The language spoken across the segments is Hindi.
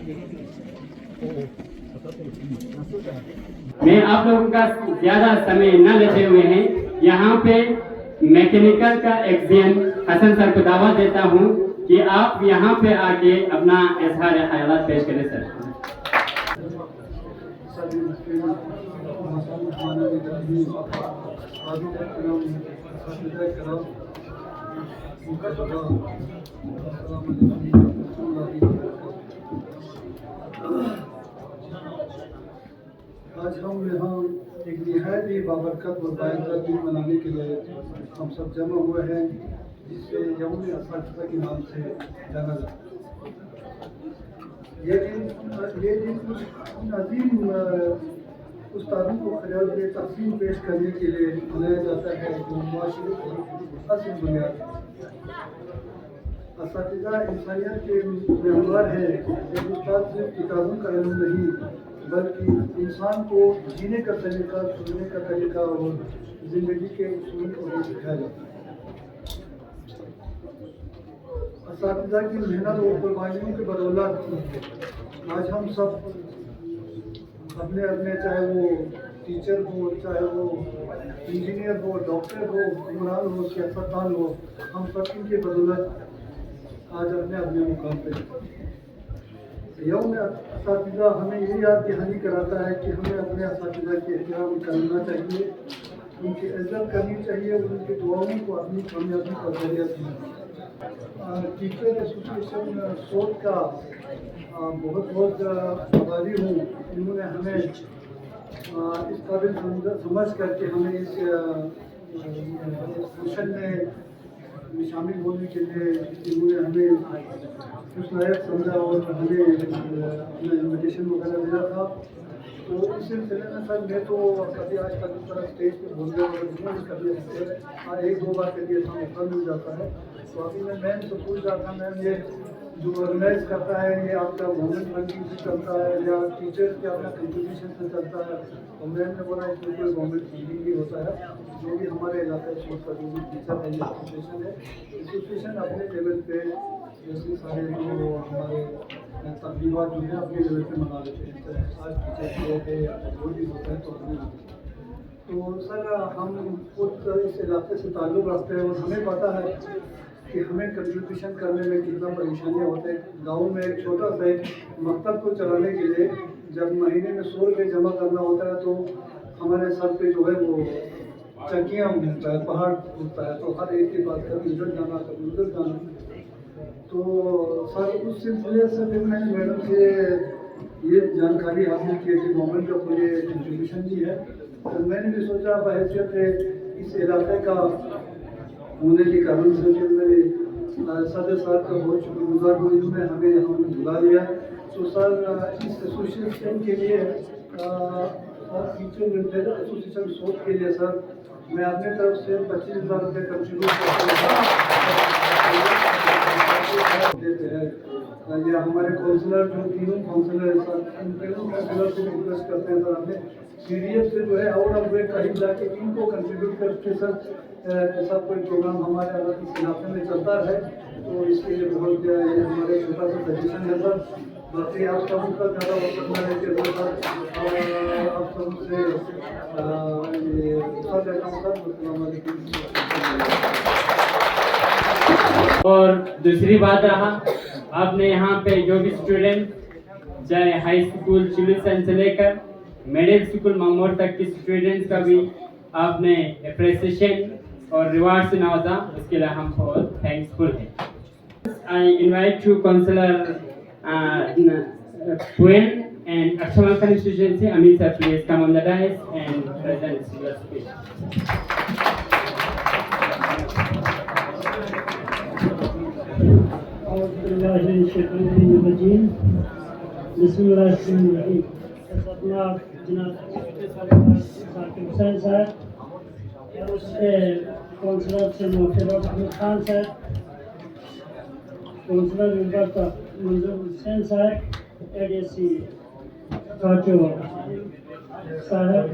मैं आप लोगों का ज़्यादा समय न लेते हुए हैं यहाँ पे मैकेनिकल का एक्जियन हसन सर को दावत देता हूँ कि आप यहाँ पे आके अपना इजहार ख्यालात पेश करें सर। आज हम यहाँ एक निहायत ही बाबरकत और बायरकत दिन मनाने के लिए हम सब जमा हुए हैं, जिसे यौम असातिज़ा के नाम से जाना जाता है। ये दिन उन अजीम उस्तादों को खराज तहसीन पेश करने के लिए मनाया जाता है जो मुआशरे की असल बुनियाद है। असातिज़ा इंसानियत के मेहमान है। एक उस्ताद सिर्फ किताबों का इल्म नहीं बल्कि इंसान को जीने का तरीका, सुनने का तरीका और ज़िंदगी के उसूल को भी सिखाया जाता है। असातिज़ा की मेहनत और कुर्बानियों के बदौलत आज हम सब अपने अपने, चाहे वो टीचर हो, चाहे वो इंजीनियर हो, डॉक्टर हो, हुक्मरान हो, सियासतदान हो, हम सब इनके बदौलत आज अपने अपने मुकाम पर। यौम असातिज़ा हमें ये याद दहानी कराता है कि हमें अपने असातिज़ा के एहतराम करना चाहिए, उनकी इज्जत करनी चाहिए, उनकी दुआओं को अपनी कामयाबी का जरिया समझना। टीचर एसोसिएशन सोच का बहुत बहुत आभारी हूँ। इन्होंने हमें इस काबिल समझ करके हमें इस मिशन में शामिल होने के लिए इन्होंने हमें कुछ लायक समझा और हमें अपना इन्विटेशन वगैरह दिया था। तो इस सिलसिले में सर मैं तो कभी आज तक इस तरह स्टेज पे बोलने और कभी एक दो बार के लिए मौका मिल जाता है। तो अभी मैं मैम से पूछ रहा था, मैम ये जो ऑर्गेनाइज करता है ये आपका गवर्नमेंट फंडिंग से चलता है या टीचर्स के अपना कंट्रीब्यूशन से चलता है? तो मैम ने बोला इसमें कोई गवर्नमेंट फंडिंग ही होता है। जो भी हमारे इलाके सोच का जो भी टीचर है एसोसिएशन अपने लेवल पे जैसे सारे जो हमारे तकरीबात जो है अपने लेवल पे मना लेते हैं। आज टीचर डे या जो भी होता है तो हमें तो सर हम खुद इस इलाके से ताल्लुक़ रखते हैं और हमें पता है कि हमें कंट्रीब्यूशन करने में कितना परेशानियाँ होते हैं। गाँव में एक छोटा सा मकतब को चलाने के लिए जब महीने में 100 रुपये जमा करना होता है तो हमारे सर पे जो है वो चक्कियाँ मिलता है, पहाड़ मिलता है। तो हर एक के पास कभी इधर जाना कभी उधर जाना। तो सर उस सिलसिले से फिर मैंने मैडम से ये जानकारी हासिल की कि गवर्नमेंट का कोई कंट्रीब्यूशन भी है। तो मैंने भी सोचा बहैसियत इस इलाके का होने के कारण से फिर मेरे सदर साहब का बहुत शुक्रगुजार हूँ, इन्होंने हमें यहाँ बुला लिया। तो सर इस एसोसिएशन के लिए टीचर वेलफेयर एसोसिएशन सोच के लिए सर मैं अपने तरफ से 25,000 रुपये कंट्रीब्यूट देते हैं। या हमारे काउंसलर जो तीनों काउंसलर हैं सर, इन तीनों काउंसलर से रिक्वेस्ट करते हैं सर हमें CDF से जो है आउट ऑफ वे कहीं जाके इनको कंट्रीब्यूट करके सर ऐसा कोई प्रोग्राम हमारे अलग इस इलाके में चलता है। तो इसके लिए बहुत हमारे छोटा सा सजेशन है सर। बाकी आप सब का ज़्यादा वक्त न लेके सर आप सबसे और दूसरी बात रहा, आपने यहाँ पे जो भी स्टूडेंट चाहे हाई स्कूल चिल्ड्रन से लेकर मिडिल स्कूल मामूर तक के स्टूडेंट्स का भी आपने अप्रिसिएशन और रिवार्ड से नवाजा, उसके लिए हम बहुत थैंक्सफुल हैं। I invite to councillor Puel and Akshamal constituency, Amit sir, please come on the dais and present your speech. बिस्मिल्लाहिर्रहमानिर्रहीम। अपना जनाब साकिब हुसैन साहब और उसके काउंसलर से मोहसिर अहमद खान साहब, काउंसलर मंजूर हुसैन साहब, ADC काचो साहब,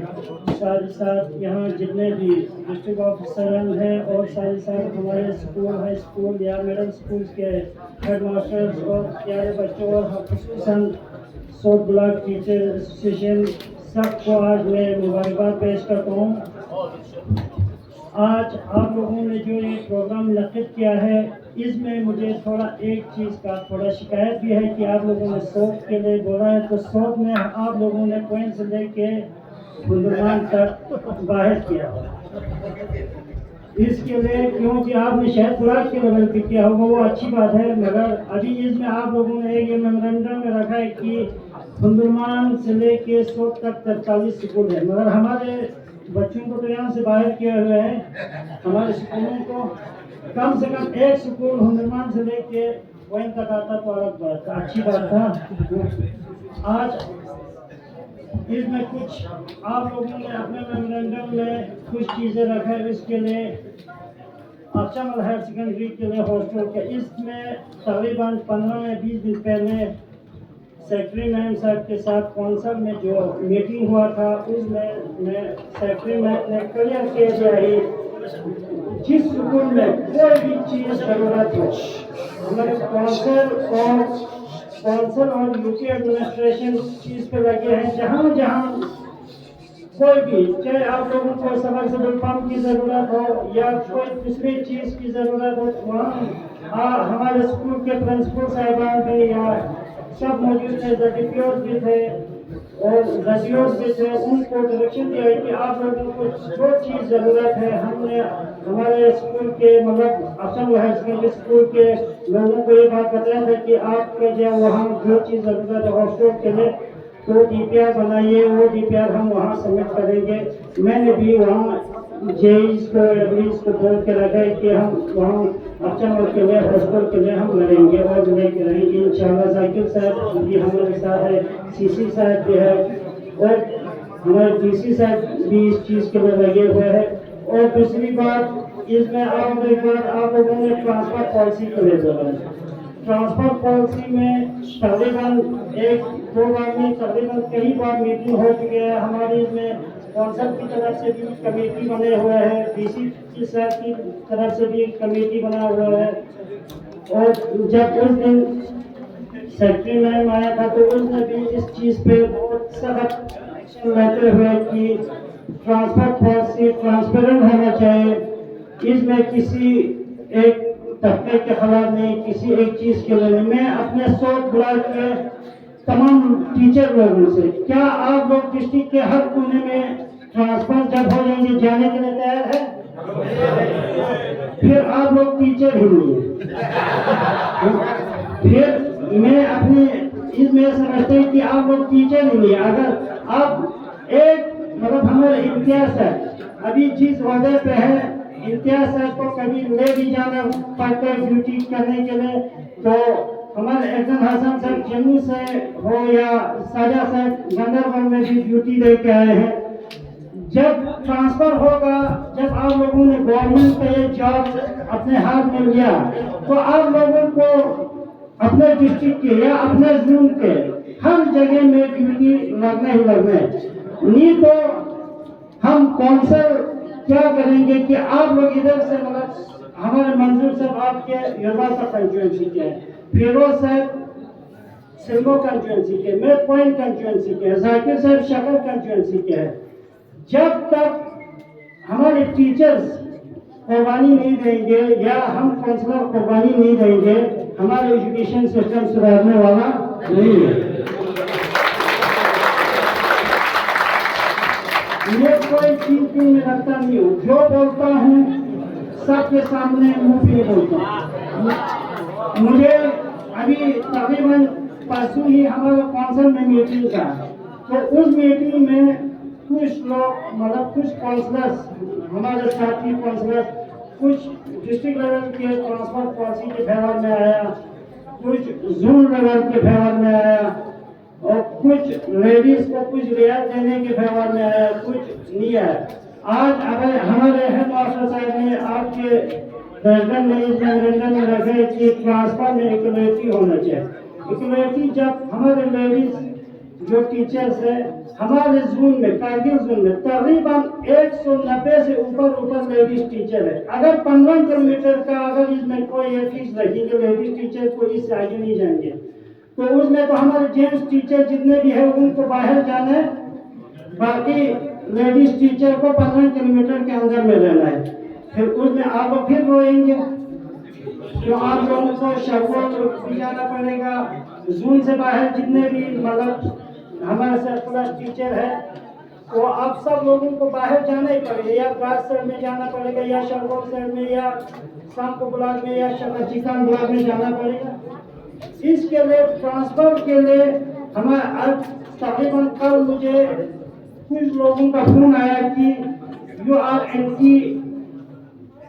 साथ ही साथ यहाँ जितने भी डिस्ट्रिक्ट ऑफिसर हैं और साथ ही साथ हमारे स्कूल, हाई स्कूल या मिडिल स्कूल के हेड मास्टर्स और प्यारे बच्चों और खुसूसन सोट ब्लॉक टीचर एसोसिएशन सबको आज मैं मुबारकबाद पेश करता हूँ। आज आप लोगों ने जो ये प्रोग्राम मुनक़िद किया है, इसमें मुझे थोड़ा एक चीज़ का थोड़ा शिकायत भी है कि आप लोगों ने सोप के लिए बोला है, तो सोप में आप लोगों ने पॉइंट से लेके बुंदरमान तक बाहर किया इसके लिए, क्योंकि आपने शायद ब्लॉक के लेवल पे किया होगा, वो अच्छी बात है, मगर अभी इसमें आप लोगों ने ये मेमोरेंडम में रखा है कि बुंदरमान से लेके सोप तक 43 स्कूल है, मगर हमारे बच्चों को तो यहाँ से बाहर किए हुए हैं। हमारे स्कूलों को कम से कम एक स्कूल हुंदरमान से लेके वहीं तक आता तो अलग बात था, अच्छी बात था। आज इसमें कुछ आप लोगों ने अपने मेमोरेंडम में कुछ चीज़ें रखा है, इसके लिए अफजल हायर सेकेंडरी के लिए हॉस्टल के, इसमें तकरीबन 15 या 20 दिन पहले सेक्रेटरी मैम साहब के साथ कौंसल में जो मीटिंग हुआ था, उसमें मैं सेक्रेटरी मैम ने क्लियर किया दिया है जिस स्कूल में कोई भी चीज़ ज़रूरत हो, हमारे कौंसल और यूपी एडमिनिस्ट्रेशन चीज़ पे लगे हैं, जहाँ जहाँ कोई भी, चाहे आप लोगों को सबमर्सिबल पंप की ज़रूरत हो या कोई दूसरी चीज़ की ज़रूरत हो, वहाँ हमारे स्कूल के प्रिंसिपल साहिबान थे या सब मौजूद थे, डीपीओ भी थे और रजियों भी थे, उनको डायरेक्शन दिया है कि आप लोगों को जो चीज़ ज़रूरत है, हमने हमारे स्कूल के मतलब अफजल हायर सेकेंडरी स्कूल के लोगों को ये बात बताया था कि आपके जो वहाँ जो चीज़ ज़रूरत है हॉस्टल के लिए, तो डीपीआर बनाइए, वो डीपीआर हम वहाँ सबमिट करेंगे। मैंने भी वहाँ जेईस को बोल के रखा है कि हम वहाँ अफजल के लिए हॉस्टल के लिए हम लड़ेंगे और लेके रहेंगे इंशाल्लाह। जाकिर साहब भी हमारे साथ है, सीसी साहब भी है और हमारे डीसी साहब भी इस चीज़ के लिए लगे हुए हैं। और दूसरी बात, इसमें आप लोगों ने ट्रांसफर पॉलिसी के लिए बोला है। ट्रांसफर पॉलिसी में तकरीबन 1-2 बार में तकरीबन कई बार मीटिंग हो चुकी है हमारी, इसमें कौंसल की तरफ से भी कमेटी बने हुए हैं, डीसी की तरफ से भी कमेटी बना हुआ है। और जब उस दिन सेक्रेटरी मैम आया था तो उसने भी इस चीज़ पे बहुत सख्त एक्शन लेते हुए कि ट्रांसफर पॉलिसी ट्रांसपेरेंट होना चाहिए, इसमें किसी एक तबके के खिलाफ नहीं, किसी एक चीज़ के लिए नहीं। मैं अपने 100 ब्लॉक के तमाम टीचर लोगों से, क्या आप लोग डिस्ट्रिक्ट के हर कोने में ट्रांसफर जब हो जाएंगे जाने के लिए तैयार है? फिर आप लोग टीचर ही नहीं है। फिर मैं अपने इसमें समझते हैं कि आप लोग टीचर ही नहीं है। अगर आप एक मतलब हमारे इम्तियाज है अभी जिस वजह पे है, इम्तियाज साहब को कभी ले भी जाना पड़ता है ड्यूटी करने के लिए, तो हमारे एहसन हसन साहब जम्मू से हो या साजा साहब गंदरबल में भी ड्यूटी दे के आए हैं। जब ट्रांसफर होगा, जब आप लोगों ने गवर्नमेंट का ये जॉब अपने हाथ में लिया, तो आप लोगों को अपने डिस्ट्रिक्ट के या अपने जोन के हर जगह में ड्यूटी लगना ही लगना है। नहीं तो हम कौंसल क्या करेंगे कि आप लोग इधर से मतलब हमारे मंजूर साहब आपके योरबा कंस्टिट्यूंसी के हैं, फिरोज साहब सिल्मो कंस्टिट्यूंसी के, मैं पॉइंट कंस्टिट्यूंसी के, जाकिर साहब शकल कंस्टिट्यूंसी के हैं। जब तक हमारे टीचर्स कुर्बानी नहीं देंगे या हम काउंसलर कुर्बानी नहीं देंगे, हमारा एजुकेशन सिस्टम सुधारने वाला नहीं है। मैं कोई चीज में रखता नहीं हूँ, जो बोलता हूँ सबके सामने मुंह पे बोलता हूँ। मुझे अभी तकरीबन परसों ही हमारे काउंसिल में मीटिंग था, तो उस मीटिंग में कुछ लोग मतलब कुछ काउंसलर्स हमारे साथी काउंसलर्स कुछ डिस्ट्रिक्ट लेवल के ट्रांसफर पॉलिसी के फेवर में आया, कुछ जोन लेवल के फेवर में आया और कुछ लेडीज को कुछ रियायत देने के फेवर में आया, कुछ नहीं आया। आज अगर हमारे हेड मास्टर साहब ने आपके प्रेसिडेंट ने इस मेमोरेंडम में रखे कि ट्रांसफर में इक्वलिटी होना चाहिए। इक्वलिटी जब हमारे लेडीज जो टीचर्स है हमारे जोन में, कारगिल जोन में तकरीबन 190 से ऊपर लेडीज टीचर है। अगर 15 किलोमीटर का अगर इसमें कोई ये फिक्स रखेंगे लेडीज टीचर को इससे आगे नहीं जाएंगे, तो उसमें तो हमारे जेंट्स टीचर जितने भी है उनको बाहर जाना है, बाकी लेडीज टीचर को 15 किलोमीटर के अंदर में रहना है। फिर उसमें आप लोग फिर रोएंगे, तो आप लोगों को शहरों भी जाना पड़ेगा। जून से बाहर जितने भी मतलब हमारे सरप्लस टीचर है, तो आप सब लोगों को बाहर जाना ही पड़ेगा, या गाज शहर में जाना पड़ेगा, या शहरों शहर में, या शामको ब्लॉक में, या चिकन ब्लॉक में जाना पड़ेगा। इसके लिए ट्रांसफर के लिए हमारे तकरीबन कल मुझे कुछ लोगों का फोन आया कि यू आर एंटी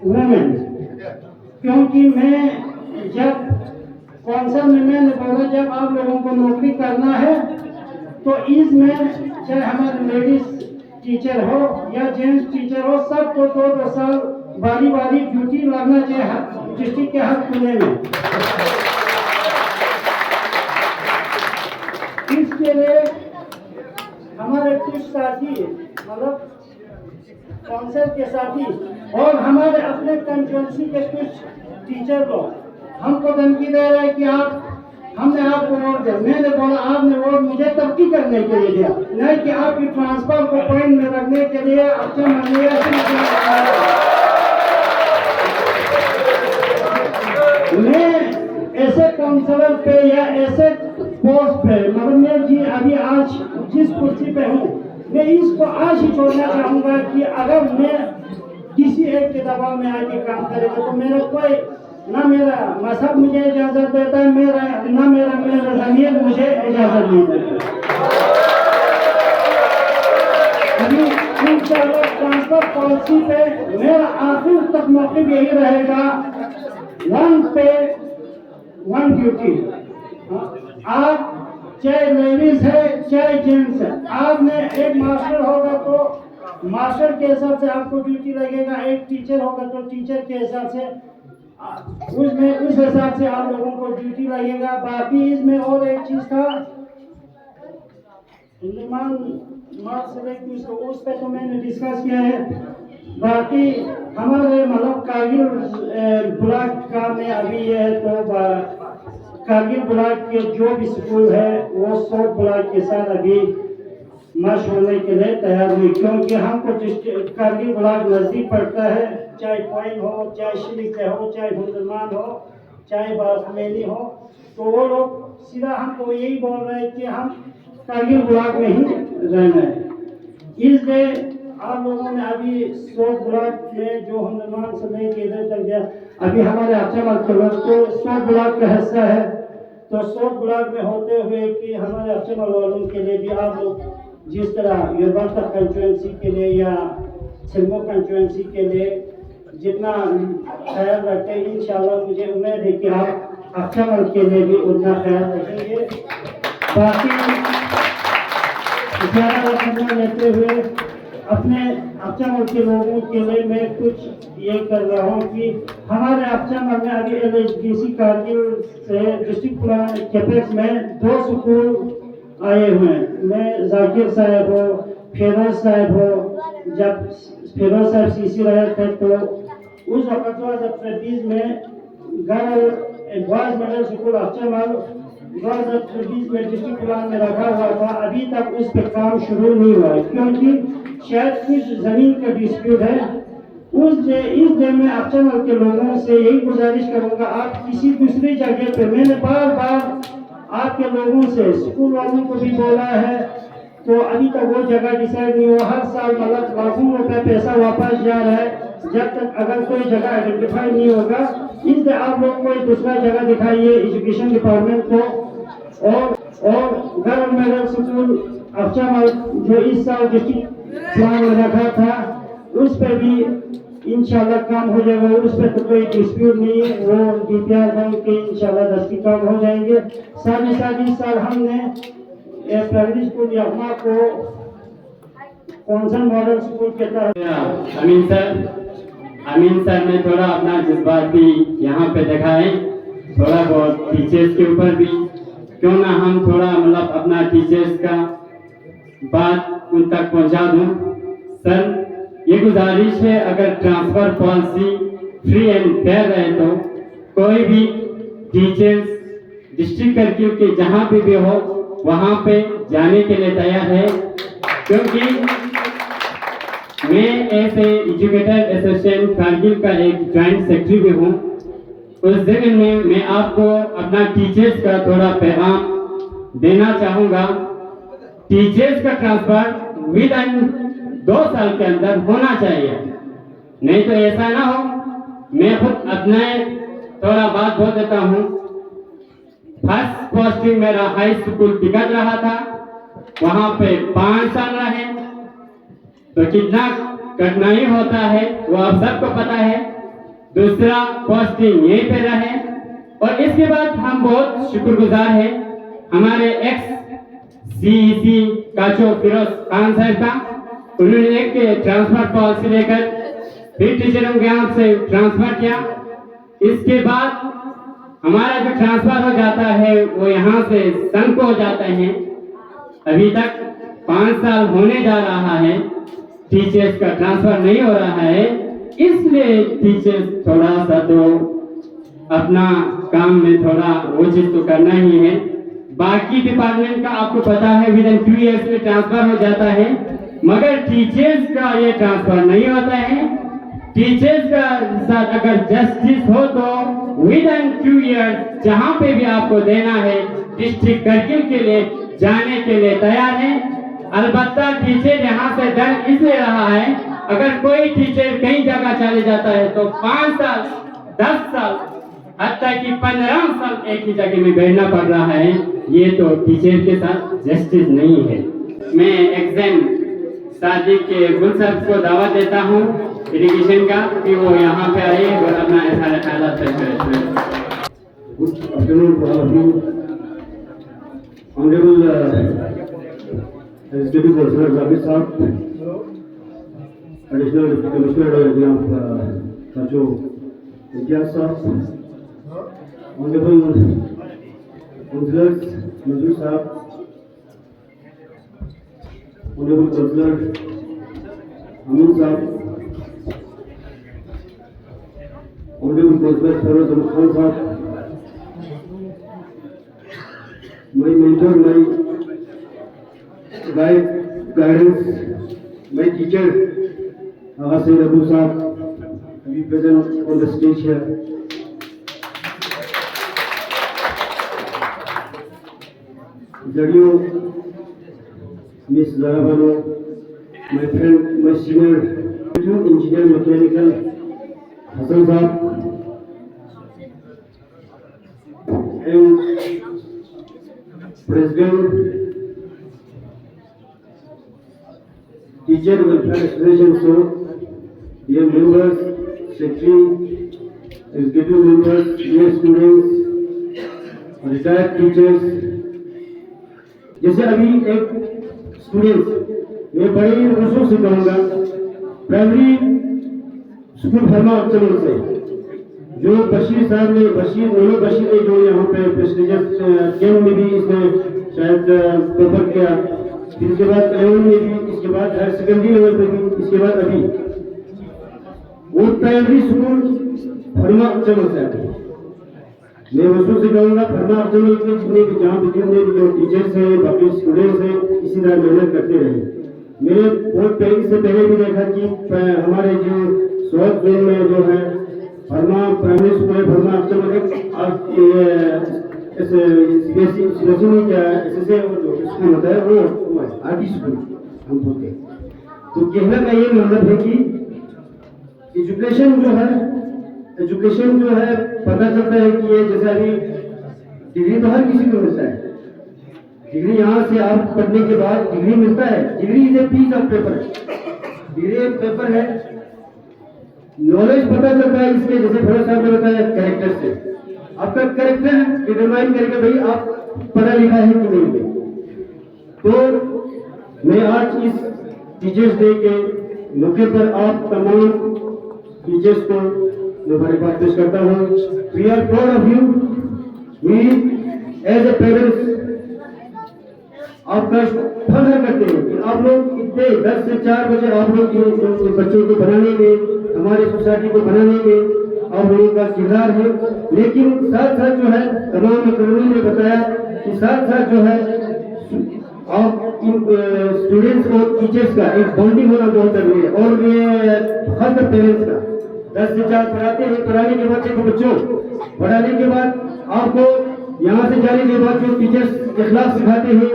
वुमेन, क्योंकि मैं जब कौंसल में मैंने बोला जब आप लोगों को नौकरी करना है तो इसमें चाहे हमारे लेडीज टीचर हो या जेंट्स टीचर हो, सबको 2-2 साल बारी बारी ड्यूटी लगना चाहिए डिस्ट्रिक्ट के हर कोने में। इसके लिए हमारे कुछ साथी मतलब काउंसिल के साथी और हमारे अपने कंस्टिट्यूंसी के कुछ टीचर लोग हमको धमकी दे रहे हैं कि हमने आपको वोट दिया। मैंने बोला आपने वोट मुझे तरक्की करने के लिए दिया, नहीं कि आपकी ट्रांसफर को पॉइंट में रखने के लिए। अच्छा मैं ऐसे काउंसलर पे या ऐसे पोस्ट पे मतलब मैं जी अभी आज जिस कुर्सी पे हूँ, मैं इसको आज ही छोड़ना चाहूँगा कि अगर मैं किसी एक के दबाव में आके काम करेगा तो मेरा कोई ना मेरा मजहब मुझे इजाजत देता है, मेरा ज़मीर मुझे इजाजत नहीं देता। अभी इंशाअल्लाह ट्रांसफर पॉलिसी पे मेरा आखिर तक मौक़िफ़ यही रहेगा, 1 पे 1 ड्यूटी। आप चाहे लेडीज है चाहे जेंट्स है, आपने एक मास्टर होगा तो मास्टर के हिसाब से आपको ड्यूटी लगेगा, एक टीचर होगा तो टीचर के हिसाब से उसमें उस हिसाब से आप लोगों को ड्यूटी लगेगा। बाकी इसमें और एक चीज था उस पर तो मैंने डिस्कस किया है। बाकी हमारे मतलब कारगिल ब्लॉक का में अभी है तो कारगिल ब्लॉक के जो भी स्कूल है वो सब ब्लॉक के साथ अभी मर्ज होने के लिए तैयार हुई, क्योंकि हमको कारगिल ब्लॉक नज़दीक पड़ता है, चाहे कोइन हो, चाहे शिलिक हो, चाहे हुंदरमान हो, चाहे बासमेनी हो, तो वो लोग सीधा हमको यही बोल रहे हैं कि हम कारगिल ब्लॉक में ही रहना है। इसलिए आप लोगों ने अभी 100 ब्लॉक में जो हुंदरमान से लेके इधर तक गया, अभी हमारे अच्छा के लोग तो 100 ब्लॉक का हिस्सा है, तो 100 ब्लॉक में होते हुए कि हमारे अच्छे वालों के लिए भी आप लोग जिस तरह योरबंता कंस्टिट्यूंसी के लिए या सिल्मो कंस्टिट्यूंसी के लिए जितना ख्याल रखते हैं, इंशाल्लाह मुझे उम्मीद है कि आप अक्सर के लिए भी उतना ख्याल रखेंगे। बाकी ज़्यादा लेते हुए अपने अक्सर के लोगों के लिए मैं कुछ ये कर रहा हूँ कि हमारे अक्सर में अभी LHDC कारगिल से डिस्ट्रिक्ट प्लान कैपेक्स में 2 स्कूल आए हुए हैं। मैं जाकिर साहब हो, फिरोज साहब हो, जब फिरोज साहब CC रहे थे तो उस वक्त 2023 में गर्ल बॉयज मिडिल स्कूल अक्सर 2023 में डिस्ट्रिक्ट प्लान में रखा हुआ था, अभी तक उस पर काम शुरू नहीं हुआ है क्योंकि शायद कुछ जमीन का डिस्प्यूट है। इसलिए मैं अक्सर के लोगों से यही गुजारिश करूंगा, आप किसी दूसरी जगह पे, मैंने बार आपके लोगों से स्कूल वालों को भी बोला है, तो अभी तक वो जगह डिसाइड नहीं हुआ। हर साल मतलब लाखों रुपए पैसा वापस जा रहा है, जब तक अगर कोई जगह आइडेंटिफाई नहीं होगा। इसलिए आप लोग कोई दूसरा जगह दिखाइए एजुकेशन डिपार्टमेंट को, और गर्ल मिडिल स्कूल अफचामल जो इस साल डिस्ट्रिक्ट प्लान में रखा था उस पर भी इंशाल्लाह काम हो जाएगा, उस पर तो कोई डिस्प्यूट नहीं है, वो DPR बैंक के इंशाल्लाह 10 काम हो जाएंगे। साथ ही साथ इस साल हमने प्राइमरी स्कूल यहमा को कौंसल मॉडल स्कूल के तहत अमीन सर ने थोड़ा अपना जज्बात भी यहाँ पे दिखाए, थोड़ा बहुत टीचर्स के ऊपर भी, क्यों ना हम थोड़ा मतलब अपना टीचर्स का बात उन तक पहुंचा दूं। सर, ये गुजारिश है, अगर transfer policy free and fair रहे तो कोई भी टीचर्स डिस्ट्रिक्ट कर्फ्यू के जहां पे भी हो वहां पे जाने के लिए तैयार है, क्योंकि मैं ऐसे एजुकेटर एसोसिएशन कारगिल का एक जॉइंट सेक्रेटरी भी हूँ। उस दिन में मैं आपको अपना टीचर्स का थोड़ा पैगाम देना चाहूँगा। टीचर्स का ट्रांसफर विद इन 2 साल के अंदर होना चाहिए, नहीं तो ऐसा ना हो। मैं खुद अपने थोड़ा बात बोल देता हूँ। फर्स्ट पोस्टिंग मेरा हाई स्कूल टिकट रहा था, वहां पे 5 साल रहे, तो कितना कठिनाई होता है वो आप सबको पता है। दूसरा पोस्टिंग यहीं पे रहे, और इसके बाद हम बहुत शुक्रगुजार हैं हमारे एक्स सीईसी काचो फिरोज खान साहब का। उन्होंने एक ट्रांसफर पॉलिसी लेकर फिर टीचरों के यहाँ से ट्रांसफर किया। इसके बाद हमारा जो ट्रांसफर हो जाता है वो यहाँ से संघ को हो जाते हैं। अभी तक 5 साल होने जा रहा है, टीचर्स का ट्रांसफर नहीं हो रहा है, इसलिए टीचर्स थोड़ा सा तो अपना काम में थोड़ा वो चीज तो करना ही है। बाकी डिपार्टमेंट का आपको पता है विद इन 2 इयर्स में ट्रांसफर हो जाता है, मगर टीचर्स का ये ट्रांसफर नहीं होता है। टीचर्स का साथ अगर जस्टिस हो तो विद इन 2 इयर्स जहां पे भी आपको देना है डिस्ट्रिक्ट कारगिल के लिए जाने के लिए तैयार है। अलबत्ता टीचर यहाँ से डर इसलिए रहा है, अगर कोई टीचर कहीं जगह चले जाता है तो 5 साल 10 साल हत्या कि 15 साल एक ही जगह में बैठना पड़ रहा है। ये तो टीचर के साथ जस्टिस नहीं है। मैं एग्जाम सादिक के गुल साहब को दावत देता हूँ एजुकेशन का कि वो यहाँ पे आए और अपना सारे ख्यालात पेश करें। Good afternoon to all of you. Honorable Executive Commissioner Zabir Saab, Additional Deputy Commissioner of Kacho Imtiaz Saab, Honorable Councillors Manzoor Saab, Honorable Councillor Amin Saab, Honorable Councillor Saroj Ahmed Khan Saab, my mentor, my guidance, my teacher, Hassan Abu Saab, we present on the stage here. Jadio, Miss Zara Bano, my friend, my senior engineer mechanical, Hassan Saab, and President, Teacher Welfare Association, so dear members, secretary, executive members, dear students, retired teachers, जैसे अभी एक स्टूडेंट्स मैं बड़े वर्षों से कहूँगा प्राइमरी स्कूल फरमा चमन से जो बशीर साहब ने मोहम्मद बशीर ने जो यहाँ पे प्रेस्टिजियस गेम में भी इसने शायद टॉपर किया, फिर इसके बाद 11 में भी, इसके बाद हायर सेकेंडरी लेवल पे भी, इसके बाद अभी वो प्राइमरी स्कूल फरमा चमन से आते हैं। मैं वर्षों से कहूँगा फरमा चमन के जितने भी जहाँ भी जो टीचर्स हैं बाकी स्टूडेंट्स हैं इसी तरह मेहनत करते रहे। मैंने बहुत पहले से पहले भी देखा कि हमारे जो साउथ जोन में जो है फरमा प्राइमरी स्कूल है, फरमा चमन नहीं क्या ऐसे स्कूल होता है वो आर्टी स्कूल हम बोलते हैं। तो कहने का ये मतलब है कि एजुकेशन जो है पता चलता है कि ये जैसे अभी डिग्री तो हर किसी को मिलता है, डिग्री यहाँ से आप पढ़ने के बाद डिग्री मिलता है। Degree is a piece of paper, degree एक पेपर है। नॉलेज पता चलता है इसके, जैसे फिरोज साहब ने बताया कैरेक्टर से, आपका कैरेक्टर डिटरमाइन करेगा भाई आप पढ़ा लिखा है कि नहीं। तो मैं आज इस टीचर्स डे के मौके पर आप तमाम टीचर्स को मुबारकबाद पेश करता हूँ। We are proud of you. We as a parents आपका फर्ज करते हैं कि आप लोग इतने 10 से 4 बजे आप लोग बच्चों को बनाने में, हमारे सोसाइटी को बनाने में आप लोगों का किरदार है। लेकिन साथ साथ जो है तमाम कर्मी ने बताया कि साथ साथ जो है आप इन स्टूडेंट्स और टीचर्स का एक बॉन्डिंग होना बहुत जरूरी है। और ये खासकर पेरेंट्स का 10 से 4 पढ़ाते हैं, पढ़ाने के बाद देखो बच्चों, पढ़ाने के बाद आपको यहाँ से जाने के बाद जो टीचर्स इखलाक सिखाते हैं,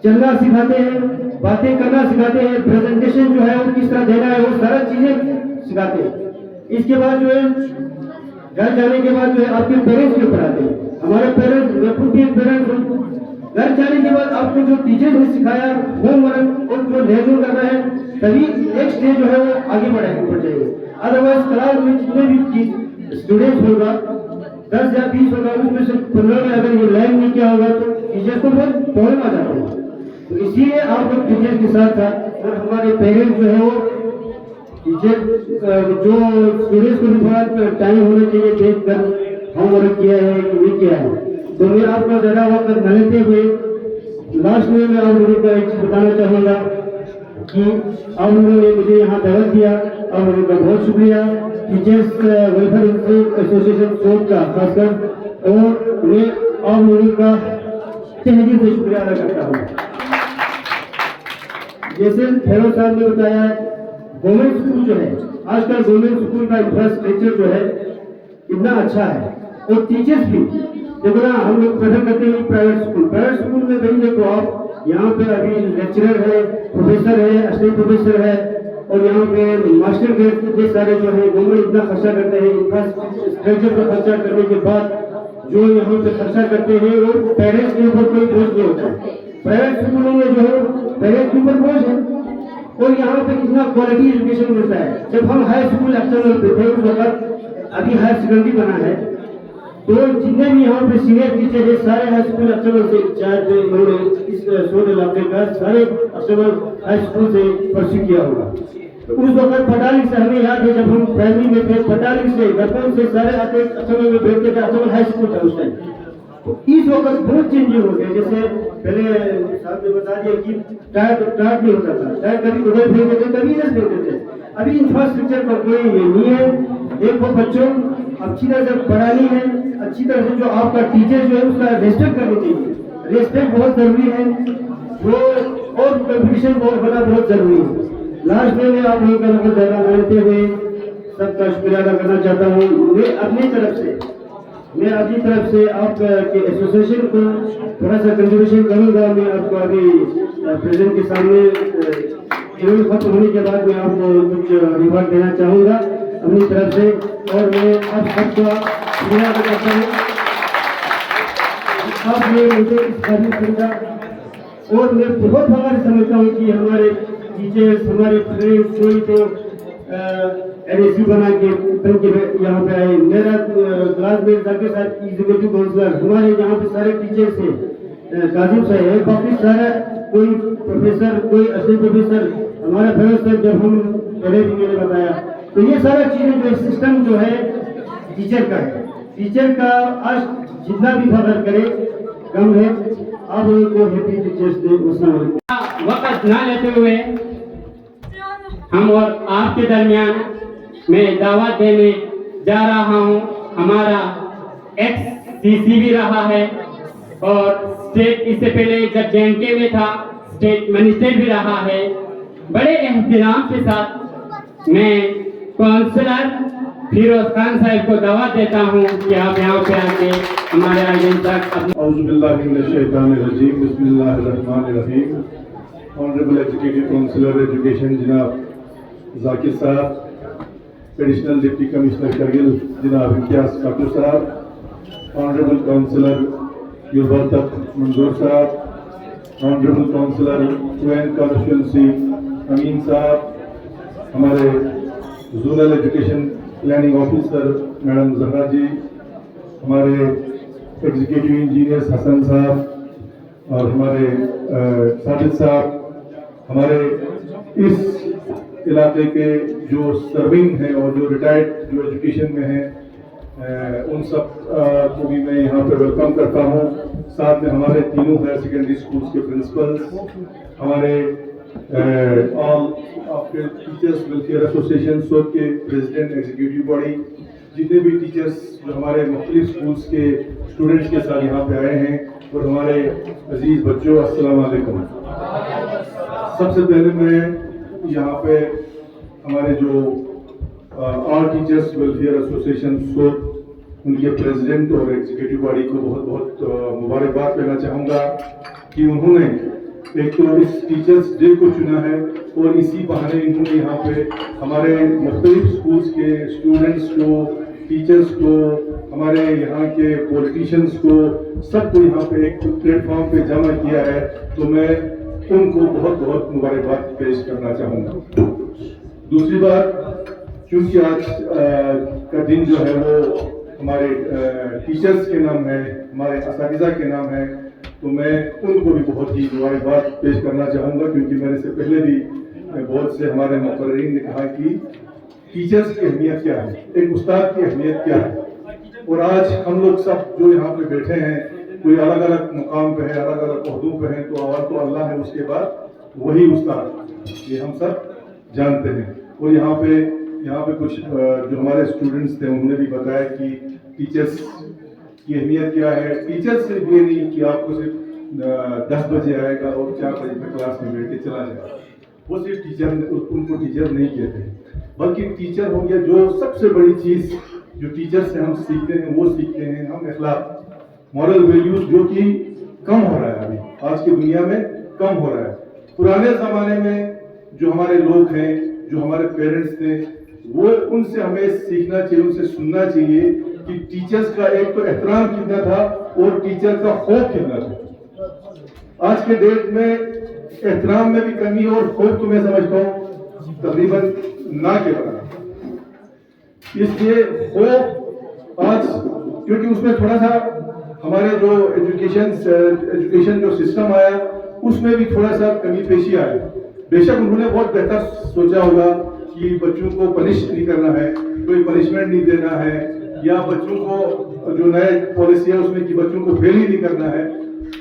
चलना सिखाते हैं, बातें करना सिखाते हैं, प्रेजेंटेशन जो है वो किस तरह देना है, वो सारा चीजें सिखाते हैं। इसके बाद जो है घर जाने के बाद जो है आपके पेरेंट्स को पढ़ाते हैं। हमारे पेरेंट्स, मैं खुद भी पेरेंट्स हूँ। घर जाने के बाद आपको जो टीचर्स ने सिखाया होमवर्क और जो लेसन करना है, तभी नेक्स्ट डे जो है वो आगे बढ़ जाएंगे। अदरवाइज क्लास में जितने भी स्टूडेंट्स होगा 10 या 20 होगा, उसमें से 15 में अगर ये लर्न नहीं किया होगा तो टीचर्स को बहुत प्रॉब्लम आ जाता है। तो इसीलिए आप लोग टीचर्स के साथ साथ और हमारे पेरेंट्स जो है वो टीचर जो स्टूडेंट्स को भी थोड़ा टाइम होना चाहिए देख कर होमवर्क किया है कि नहीं किया है। तो मैं आपका ज़्यादा वक्त न लेते हुए लास्ट में मैं आप लोगों को एक चीज़ बताना चाहूँगा कि आप लोगों ने मुझे यहाँ दावत दिया, आप लोगों का बहुत शुक्रिया। टीचर्स वेलफेयर एसोसिएशन सोच का खासकर, और मैं आप लोगों का तहे दिल से शुक्रिया अदा करता हूँ। जैसे फेरोज साहब ने बताया, गवर्नमेंट स्कूल जो है आजकल, गवर्नमेंट स्कूल का इंफ्रास्ट्रक्चर जो है इतना अच्छा है, और टीचर्स भी देखो ना, हम लोग प्रेफर करते हैं प्राइवेट स्कूल में भाई देखो आप यहाँ पे अभी लेक्चरर है, प्रोफेसर है, असिस्टेंट प्रोफेसर है, और यहाँ पे मास्टर के सारे जो है गवर्नमेंट इतना खर्चा करते हैं, इंफ्रास्ट्रक्चर पर खर्चा करने के बाद जो यहाँ पे खर्चा करते हैं वो पेरेंट्स के ऊपर कोई बोझ नहीं होता है। प्राइवेट स्कूलों में जो है पेरेंट्स के ऊपर बोझ है, और यहाँ पे कितना क्वालिटी एजुकेशन मिलता है। जब हम हाई स्कूल एक्सटर्नल पे थे उस वक्त, अभी हायर सेकेंडरी बना है, तो जितने भी यहाँ पे सीनियर टीचर है सारे हाई स्कूल एक्सटर्नल से, चाहे इस सोड इलाके का सारे एक्सटर्नल हाई स्कूल से परस्यू किया होगा। तो उस वक्त पटालिक से हमें याद है, जब हम प्राइमरी में थे, पटालिक से गरपन से सारे आते एक्सटर्नल में भेजते थे, एक्सटर्नल हाई स्कूल था उस टाइम। तो इस वक्त बहुत चेंजिंग हो गया। जैसे पहले साहब ने बता दिया कि टायर नहीं होता था, टायर कभी उधर फेंकते थे, कभी इधर फेंकते थे। अभी इंफ्रास्ट्रक्चर का कोई नहीं है। देखो बच्चों, अच्छी तरह से पढ़ानी है, अच्छी तरह से जो आपका टीचर जो है उसका रेस्पेक्ट करनी चाहिए। रेस्पेक्ट बहुत जरूरी है, वो और कंपटीशन होना बहुत जरूरी है। लास्ट में मैं आप लोगों का नंबर ज़्यादा मानते हुए सबका शुक्रिया अदा करना चाहता हूँ। मैं अपनी तरफ से आपके एसोसिएशन को थोड़ा सा कंट्रीब्यूशन करूँगा। मैं आपको अभी प्रेजेंट के सामने इवेंट खत्म होने के बाद मैं आपको कुछ रिवार्ड देना चाहूँगा अपनी तरफ से, और मैं आप सबका शुक्रिया अदा करता हूँ। आपने मुझे इस काबिल समझा, और मैं बहुत बड़ा समझता हूँ कि हमारे टीचर्स, हमारे फ्रेंड्स कोई तो एनएसयू बना के यहाँ पे आए। मेरा क्लास में जाके साथ एग्जीक्यूटिव काउंसलर हमारे यहाँ पे सारे टीचर्स हैं, काजिम साहब है, बाकी सारा कोई प्रोफेसर, कोई असिस्टेंट प्रोफेसर, हमारा फेरोज साहब जब हम पहले भी मैंने बताया। तो ये सारा चीजें जो सिस्टम जो है टीचर का है। टीचर का आज जितना भी फर्दर करे कम है। आप लोगों को हैप्पी टीचर्स डे। वक्त ना लेते हुए हम और आपके दरमियान मैं दावत देने जा रहा हूं। हमारा एक्स सीसी भी रहा है, और स्टेट इससे पहले जब जेएनके में था स्टेट मिनिस्टर भी रहा है। बड़े एहतराम के साथ मैं काउंसलर फिरोज खान साहब को दावत देता हूं कि आप यहाँ पे आके हमारे आयोजन तक ऑनरेबल एजुकेटिव काउंसिलर एजुकेशन जनाब जाकिर साहब, एडिशनल डिप्टी कमिश्नर करगिल जनाब इम्तियाज ठाकुर साहब, ऑनरेबल काउंसिलर युवतक मंजूर साहब, ऑनरेबल काउंसिलर क्वेन कॉन्स्टिट्यूंसी अमीन साहब, हमारे zonal education planning officer madam Zahra ji, हमारे एग्जीक्यूटिव इंजीनियर हसन साहब, और हमारे साजिद साहब, हमारे इस इलाके के जो सर्विंग हैं और जो रिटायर्ड जो एजुकेशन में हैं, उन सब को भी मैं यहाँ पे वेलकम करता हूँ। साथ में हमारे तीनों हायर सेकेंडरी स्कूल्स के प्रिंसिपल्स, हमारे ऑल आपके टीचर्स वेलफेयर एसोसिएशन सोप के प्रेसिडेंट, एग्जीक्यूटिव बॉडी, जितने भी टीचर्स जो हमारे मुख्तलिफ स्कूल्स के स्टूडेंट्स के साथ यहाँ पे आए हैं, और हमारे अजीज बच्चों, अस्सलाम वालेकुम। सबसे पहले मैं यहाँ पे हमारे जो all teachers welfare association soap, उनके प्रेसिडेंट और एग्जीक्यूटिव बॉडी को बहुत बहुत मुबारकबाद देना चाहूँगा कि उन्होंने एक तो इस टीचर्स डे को चुना है, और इसी बहाने इन्होंने यहाँ पे हमारे मुख्तलिफ स्कूल्स के स्टूडेंट्स को, टीचर्स को, हमारे यहाँ के पॉलिटिशियंस को, सबको यहाँ पे एक प्लेटफॉर्म पे जमा किया है। तो मैं उनको बहुत बहुत मुबारकबाद पेश करना चाहूँगा। दूसरी बात, क्योंकि आज का दिन जो है वो हमारे टीचर्स के नाम है, हमारे असातिज़ा के नाम है, तो मैं उनको भी बहुत ही मुबारकबाद पेश करना चाहूँगा, क्योंकि मेरे से पहले भी बहुत से हमारे मुक़र्रिरीन ने कहा कि टीचर्स की अहमियत क्या है, एक उस्ताद की अहमियत क्या है। और आज हम लोग सब जो यहाँ पे बैठे हैं, कोई अलग अलग मुकाम पे है, अलग अलग ओहदों पे हैं, तो अव्वल तो अल्लाह है, उसके बाद वही उस्ताद, ये हम सब जानते हैं। और यहाँ पे कुछ जो हमारे स्टूडेंट्स थे, उन्होंने भी बताया कि टीचर्स की अहमियत क्या है। टीचर सिर्फ ये नहीं कि आपको सिर्फ 10 बजे आएगा और 4 बजे तक क्लास में बैठ के चला जाएगा, वो सिर्फ टीचर, उनको टीचर नहीं कहते, बल्कि टीचर हो गया जो सबसे बड़ी चीज़ जो टीचर से हम सीखते हैं, वो सीखते हैं हम अखलाक, मॉरल वैल्यूज, जो कि कम हो रहा है अभी आज की दुनिया में, कम हो रहा है। पुराने ज़माने में जो हमारे लोग हैं, जो हमारे पेरेंट्स थे, वो उनसे हमें सीखना चाहिए, उनसे सुनना चाहिए कि टीचर्स का एक तो एहतराम कितना था और टीचर का खौफ कितना था। आज के डेट में एहतराम में भी कमी और खौफ तो मैं समझता हूँ तकरीबन ना के बराबर। इसलिए खौफ आज, क्योंकि उसमें थोड़ा सा हमारे जो एजुकेशन जो सिस्टम आया, उसमें भी थोड़ा सा कमी पेशी आया। बेशक उन्होंने बहुत बेहतर सोचा होगा कि बच्चों को पनिश नहीं करना है, कोई पनिशमेंट नहीं देना है, या बच्चों को जो नए पॉलिसी है उसमें कि बच्चों को फेल ही नहीं करना है।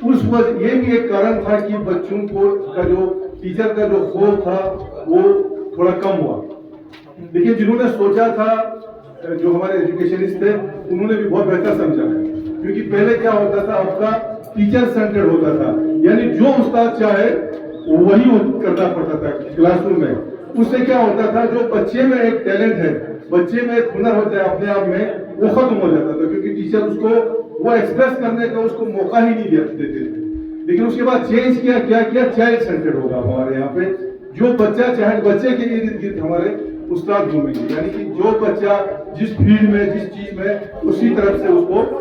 उस वक्त ये भी एक कारण था कि बच्चों को का जो टीचर का जो खौफ था वो थोड़ा कम हुआ। लेकिन जिन्होंने सोचा था, जो हमारे एजुकेशनिस्ट थे, उन्होंने भी बहुत बेहतर समझा है। क्योंकि पहले क्या होता था, आपका टीचर सेंटर्ड होता था, यानी जो उस्ताद चाहे वही करना पड़ता था क्लासरूम में। उससे क्या होता था, जो बच्चे में एक टैलेंट है, बच्चे में एक हुनर होता है अपने आप में, वो खत्म हो जाता था, क्योंकि टीचर उसको वो एक्सप्रेस करने का उसको मौका ही नहीं देते थे। लेकिन उसके बाद चेंज किया, क्या किया, चाइल्ड सेंटर्ड होगा हमारे यहाँ पे। जो बच्चा चाहे, बच्चे के इर्द गिर्द हमारे उस्ताद घूमेंगे, यानी कि जो बच्चा जिस फील्ड में, जिस चीज में, उसी तरफ से उसको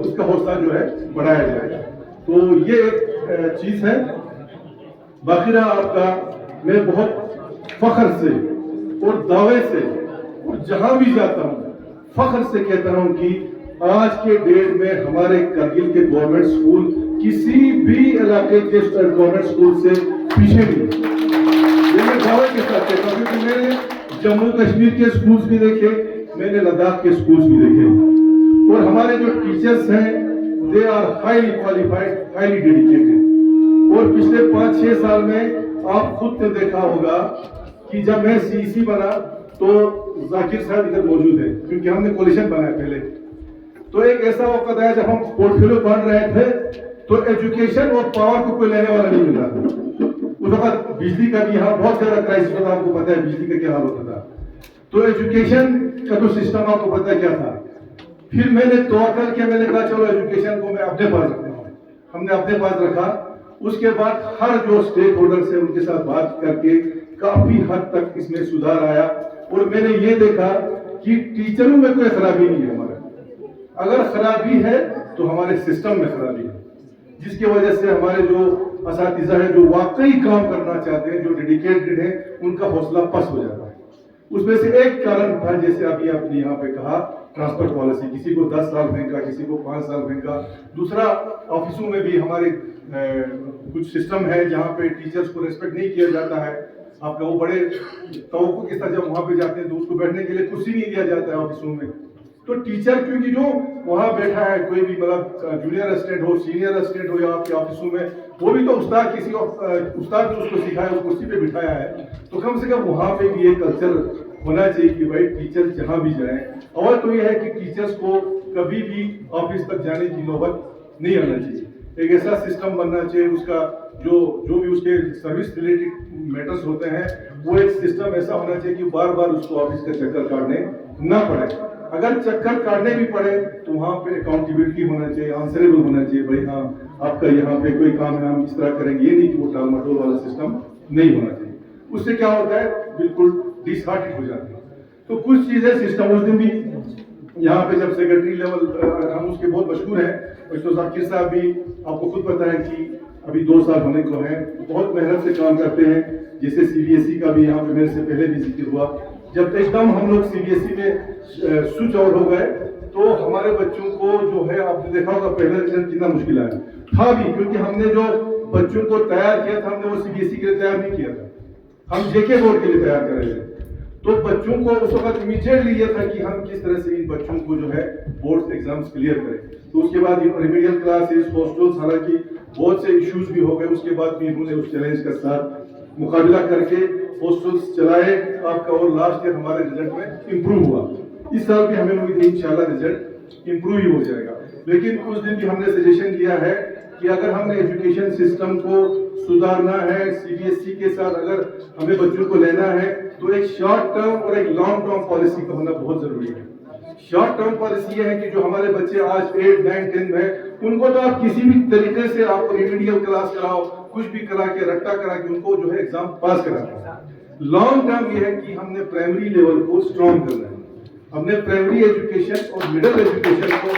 उसका हौसला जो है बढ़ाया जाएगा। तो ये एक चीज है। बाकी रहा आपका, मैं बहुत फख्र से और दावे से और जहां भी जाता हूं फख्र से कहता हूं कि आज के डेट में हमारे करगिल के गवर्नमेंट स्कूल किसी भी इलाके के गवर्नमेंट स्कूल से पीछे नहीं। ये मैं दावे के साथ कहता हूं, क्योंकि मैंने जम्मू कश्मीर के स्कूल्स भी देखे, मैंने लद्दाख के स्कूल्स भी देखे, और हमारे जो टीचर्स हैं, they are highly qualified, highly dedicated. और पिछले 5-6 साल में आप खुद ने देखा होगा कि जब मैं सीईसी बना तो जाकिर साहब इधर मौजूद है, क्योंकि हमने कोलिशन बनाया पहले। तो एक ऐसा वक्त आया जब हम पोर्टफोलियो बन रहे थे, तो एजुकेशन और पावर को कोई लेने वाला नहीं मिल रहा था। उस वक्त बिजली का भी यहाँ बहुत ज्यादा क्राइसिस था, आपको पता है बिजली का क्या हाल होता था। तो एजुकेशन का तो सिस्टम आपको पता है क्या था। फिर मैंने तौर करके मैंने कहा चलो एजुकेशन को मैं अपने पास रखता हूँ, हमने अपने पास रखा। उसके बाद हर जो स्टेक होल्डर से उनके साथ बात करके काफी हद तक इसमें सुधार आया। और मैंने ये देखा कि टीचरों में कोई खराबी नहीं है हमारा। अगर खराबी है तो हमारे सिस्टम में खराबी है, जिसकी वजह से हमारे जो असातिज़ा है, जो वाकई काम करना चाहते हैं, जो डेडिकेटेड हैं, उनका हौसला पस्त हो जाता है। उसमें से एक कारण था, जैसे अभी आपने यहाँ पे कहा, ट्रांसफर पॉलिसी। किसी को 10 साल फेंका, किसी को 5 साल फेंका। दूसरा, ऑफिसों में भी हमारे कुछ सिस्टम है जहाँ पे टीचर्स को रेस्पेक्ट नहीं किया जाता है। आपका वो बड़े तवक्को के साथ जब वहाँ पे जाते हैं तो उसको बैठने के लिए कुर्सी नहीं दिया जाता है ऑफिसों में। तो टीचर क्योंकि जो वहाँ बैठा है, कोई भी मतलब जूनियर असिस्टेंट हो, सीनियर असिस्टेंट हो या आपके ऑफिसों में, वो भी तो उस्ताद किसी उस्ताद जो उसको सिखाया उस कुर्सी पे बिठाया है, तो कम से कम वहाँ पे भी ये कल्चर होना चाहिए कि भाई टीचर जहाँ भी जाए। और तो ये है कि टीचर्स को कभी भी ऑफिस तक जाने की नौबत नहीं आना चाहिए, एक ऐसा सिस्टम बनना चाहिए उसका जो भी उसके सर्विस रिलेटेड मैटर्स होते हैं, वो एक सिस्टम ऐसा होना चाहिए कि बार बार उसको ऑफिस का चक्कर काटने ना पड़े। अगर चक्कर काटने भी पड़े तो वहाँ पे अकाउंटेबिलिटी होना चाहिए, आंसरेबल होना चाहिए, भाई हाँ आपका यहाँ पे कोई काम है हम इस तरह करेंगे, ये नहीं कि वो टाल मटोल वाला सिस्टम नहीं होना चाहिए। उससे क्या होता है, बिल्कुल डिसहार्टेड हो जाते हैं। तो कुछ चीजें सिस्टम, उस दिन भी यहाँ पे जब सेक्रेटरी लेवल हम उसके बहुत मशहूर हैं, तो जाकिर साहब भी आपको खुद पता है कि अभी 2 साल होने को हैं, बहुत मेहनत से काम करते हैं। जैसे सीबीएसई का भी यहाँ पे मेरे से पहले भी जिक्र हुआ, जब एकदम हम लोग सीबीएसई में स्विच ओवर हो गए तो हमारे बच्चों को जो है, आपने देखा होगा पहले रिजल्ट कितना मुश्किल आया था भी, क्योंकि हमने जो बच्चों को तैयार किया था हमने वो सीबीएसई के लिए तैयार नहीं किया था, हम जेके बोर्ड के लिए तैयार कर रहे थे। तो बच्चों को उस वक्त इमीडिएटली ये था कि हम किस तरह से इन बच्चों को जो है बोर्ड एग्जाम्स क्लियर करें। तो उसके बाद रिमेडियल क्लासेस, हॉस्टल्स, हालांकि बहुत से इश्यूज भी हो गए, उसके बाद भी इन्होंने उस चैलेंज के साथ मुकाबला करके हॉस्टल्स चलाए आपका, और लास्ट ईयर हमारे रिजल्ट में इम्प्रूव हुआ। इस साल भी हमें उम्मीद है इंशाल्लाह रिजल्ट इम्प्रूव ही हो जाएगा। लेकिन उस दिन भी हमने सजेशन दिया है कि अगर हमने एजुकेशन सिस्टम को सुधारना है, सीबीएसई के साथ अगर हमें बच्चों को लेना है, तो एक शॉर्ट टर्म और एक लॉन्ग टर्म पॉलिसी का होना बहुत जरूरी है। शॉर्ट टर्म पॉलिसी ये है कि जो हमारे बच्चे आज 8, 9, 10 में, उनको तो आप किसी भी तरीके से आप रिमेडियल क्लास कराओ, कुछ भी करा के, रट्टा करा के उनको जो है एग्जाम पास कराना है। लॉन्ग टर्म ये है कि हमने प्राइमरी लेवल को स्ट्रॉन्ग करना है। हमने प्राइमरी एजुकेशन और मिडिल एजुकेशन को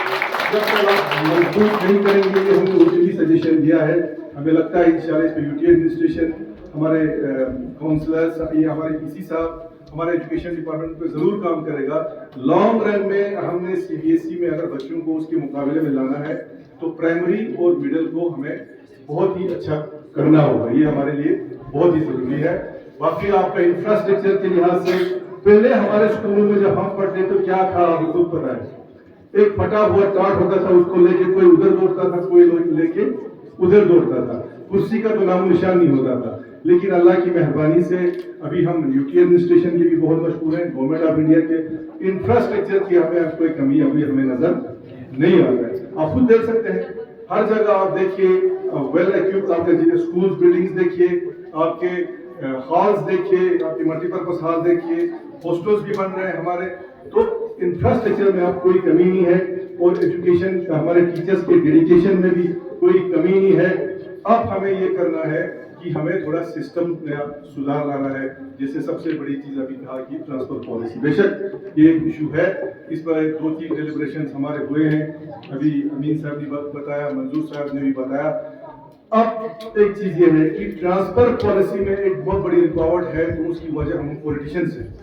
जब तक आप मजबूत नहीं करेंगे, ये हमने उससे भी सजेशन दिया है। हमें लगता है इंशाल्लाह इस पे यूटी एडमिनिस्ट्रेशन, हमारे काउंसलर्स, ये हमारे पीसी साहब, हमारे एजुकेशन डिपार्टमेंट पे जरूर काम करेगा। लॉन्ग रन में हमने सीबीएसई में अगर बच्चों को उसके मुकाबले में लाना है तो प्राइमरी और मिडिल को हमें बहुत ही अच्छा करना होगा, ये हमारे लिए बहुत ही जरूरी है। बाकी आपका इंफ्रास्ट्रक्चर के लिहाज से पहले हमारे स्कूलों में जब हम पढ़ते तो क्या था आपको खुद पता है, एक फटा हुआ टाट होता था, उसको लेके कोई उधर दौड़ता था, कोई लेके उधर दौड़ता था, कुर्सी का तो नाम निशान नहीं होता था। लेकिन अल्लाह की मेहरबानी से अभी हम यूटी एडमिनिस्ट्रेशन के भी बहुत मशहूर हैं, गवर्नमेंट ऑफ इंडिया के इंफ्रास्ट्रक्चर की हमें कोई कमी अभी हमें नजर नहीं आ रहा है। आप खुद देख सकते हैं हर जगह, आप देखिए वेल इक्विप्ड आपके स्कूल बिल्डिंग्स देखिए, आपके हॉल्स देखिए, आपके मल्टीपर्पज हॉल देखिए, हॉस्टल्स भी बन रहे हैं हमारे। तो इंफ्रास्ट्रक्चर में आप कोई कमी नहीं है, और एजुकेशन हमारे टीचर्स के डेडिकेशन में भी कोई कमी नहीं है। अब हमें ये करना है कि हमें थोड़ा सिस्टम में सुधार लाना है। जैसे सबसे बड़ी चीज अभी कहा कि ट्रांसफर पॉलिसी, बेशक ये एक इशू है, इस पर 2-3 डेलिब्रेशंस हमारे हुए हैं, अभी अमीन साहब ने बताया, मंजूर साहब ने भी बताया। अब एक चीज ये है कि ट्रांसफर पॉलिसी में एक बहुत बड़ी रुकावट है, तो उसकी वजह हम पॉलिटिशियंस हैं,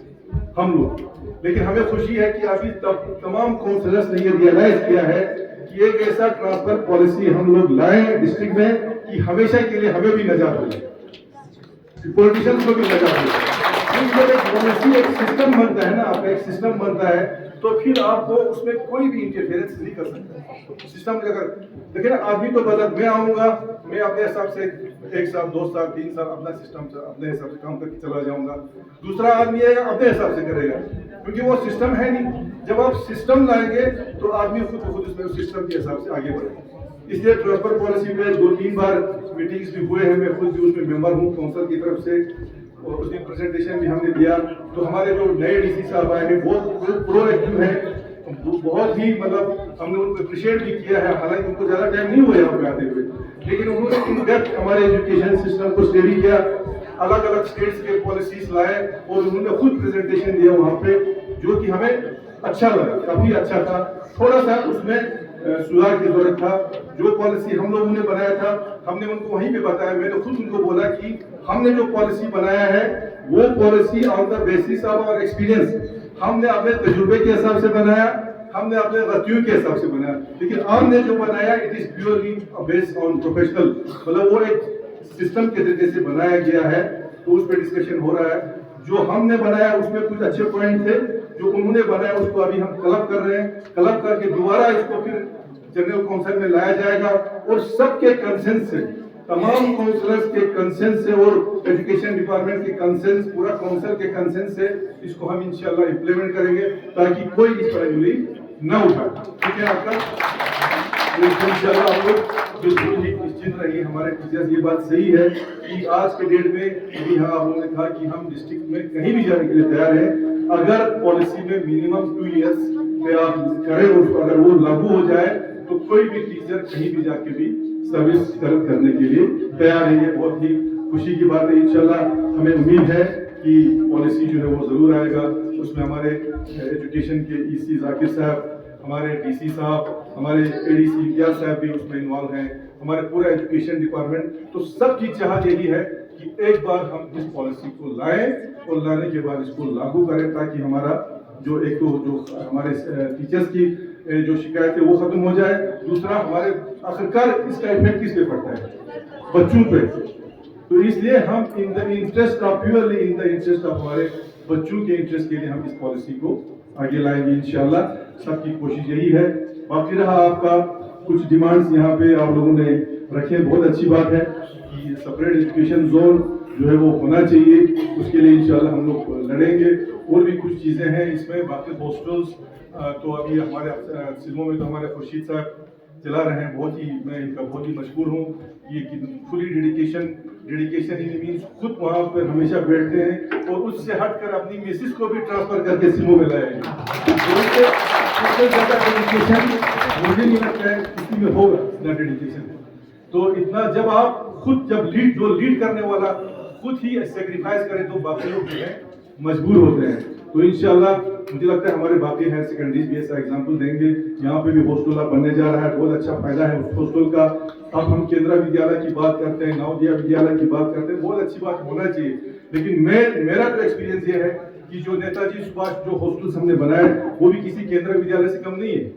हम लोग। लेकिन हमें खुशी है कि अभी तक तमाम काउंसिलर्स ने ये रियलाइज किया है कि एक ऐसा ट्रांसफर पॉलिसी हम लोग लाए डिस्ट्रिक्ट में कि हमेशा के लिए हमें भी नजात हो जाए, पॉलिटिशियंस को भी नजात हो जाए। जब एक पॉलिसी, एक सिस्टम बनता है ना, आपका एक सिस्टम बनता है, तो फिर आपको उसमें कोई भी इंटरफेरेंस नहीं कर सकता। सिस्टम अगर देखिए ना, आदमी तो बदल, मैं आऊंगा, मैं अपने हिसाब से 1 साल 2 साल 3 साल अपना सिस्टम से अपने हिसाब से काम करके चला जाऊंगा, दूसरा आदमी आएगा अपने हिसाब से करेगा, क्योंकि वो सिस्टम है नहीं। जब आप सिस्टम लाएंगे तो आदमी खुद ब खुद उसमें सिस्टम के हिसाब से आगे बढ़ेगा। इसलिए ट्रांसफर पॉलिसी में 2-3 बार मीटिंग्स भी हुए हैं, मैं खुद भी उसमें मेंबर हूँ काउंसिल की तरफ से, और उस दिन प्रेजेंटेशन भी हमने दिया। तो हमारे जो नए डीसी साहब आए हैं बहुत प्रोएक्टिव हैं, बहुत ही मतलब हमने उनको अप्रिशिएट भी किया है। हालांकि उनको ज्यादा टाइम नहीं हुआ यहाँ पे आते हुए, लेकिन उन्होंने इन डेप्थ हमारे एजुकेशन सिस्टम को स्टडी किया, अलग अलग स्टेट्स के पॉलिसीज लाए, और उन्होंने खुद प्रेजेंटेशन दिया वहाँ पे, जो कि हमें अच्छा लगा, काफी अच्छा था। थोड़ा सा उसमें सुधार की जरूरत था। जो पॉलिसी हम लोगों ने बनाया था, हमने उनको वहीं पे बताया, मैंने खुद उनको बोला कि हमने जो पॉलिसी बनाया है वो policy on the basis of our experience, हमने अपने तजुर्बे के हिसाब से बनाया, हमने अपने गलतियों के हिसाब से बनाया। लेकिन आपने जो बनाया it is purely based on professional, मतलब वो एक सिस्टम के तरीके से बनाया गया है। तो उस पर डिस्कशन हो रहा है। जो हमने बनाया उसमें कुछ अच्छे पॉइंट थे, जो उन्होंने बनाया उसको अभी हम क्लब कर रहे हैं, क्लब करके दोबारा इसको फिर जनरल काउंसिल में लाया जाएगा और सबके कंसेंस से, तमाम काउंसलर्स के कंसेंस से और एजुकेशन डिपार्टमेंट के कंसेंस, पूरा काउंसिल के कंसेंस से इसको हम इंशाल्लाह इम्प्लीमेंट करेंगे ताकि कोई इस पर उंगली न उठाए। ठीक है आपका, इंशाल्लाह आप लोग बिल्कुल ही निश्चिंत रहिए। हमारे टीचर्स, ये बात सही है कि आज के डेट में यही आप लोगों ने कहा कि हम डिस्ट्रिक्ट में कहीं भी जाने के लिए तैयार हैं अगर पॉलिसी में मिनिमम 2 इयर्स पे आप करें और अगर वो लागू हो जाए तो कोई भी टीचर कहीं भी जाके भी सर्विस करने के लिए तैयार है। ये बहुत ही खुशी की बात है। इंशाल्लाह हमें उम्मीद है कि पॉलिसी जो है वो जरूर आएगा। उसमें हमारे एजुकेशन के ईसी जाकिर साहब, हमारे डीसी साहब, हमारे एडीसी इम्तियाज साहब भी उसमें इन्वॉल्व हैं, हमारे पूरा एजुकेशन डिपार्टमेंट। तो सबकी चाहत यही है कि एक बार हम इस पॉलिसी को लाएं और लाने के बाद इसको लागू करें ताकि हमारा जो एक तो जो हमारे टीचर्स की जो शिकायत है वो खत्म हो जाए। दूसरा, हमारे आखिरकार इसका इफेक्ट किस पे पड़ता है? बच्चों पे। तो इसलिए हम in the interest of purely in the interest of हमारे बच्चों के इंटरेस्ट के लिए हम इस पॉलिसी को आगे लाएंगे इंशाल्लाह। सबकी कोशिश यही है। बाकी रहा आपका कुछ डिमांड्स यहाँ पे आप लोगों ने रखे, बहुत अच्छी बात है कि सेपरेट एजुकेशन जोन जो है वो होना चाहिए। उसके लिए इंशाल्लाह हम लोग लड़ेंगे। और भी कुछ चीज़ें हैं इसमें। बाकी हॉस्टल्स तो अभी हमारे सिल्मों में तो हमारे खुर्शीद साहब चला रहे हैं, बहुत ही मैं इनका बहुत ही मशहूर हूँ। ये फुली डेडिकेशन इन मीन्स खुद वहाँ पर हमेशा बैठते हैं और उससे हटकर अपनी मिसेस को भी ट्रांसफर करके सिल्मों में लाएंगे। उससे ज़्यादा डेडिकेशन मुझे नहीं लगता है किसी में होगा इतना डेडिकेशन। तो इतना जब आप खुद जो लीड करने वाला खुद ही सेक्रीफाइस करे तो बाकी लोग जो है मजबूर होते हैं। तो इंशाल्लाह मुझे लगता है हमारे बाकी हायर सेकेंडरीज भी ऐसा एग्जाम्पल देंगे। यहाँ पे भी हॉस्टल बनने जा रहा है, बहुत अच्छा फायदा है उस हॉस्टल का। अब हम केंद्रीय विद्यालय की बात करते हैं, नवोदय विद्यालय की बात करते हैं, बहुत अच्छी बात होना चाहिए। लेकिन मेरा जो एक्सपीरियंस ये है कि जो नेताजी सुभाष जो हॉस्टल हमने बनाया वो भी किसी केंद्रीय विद्यालय से कम नहीं है।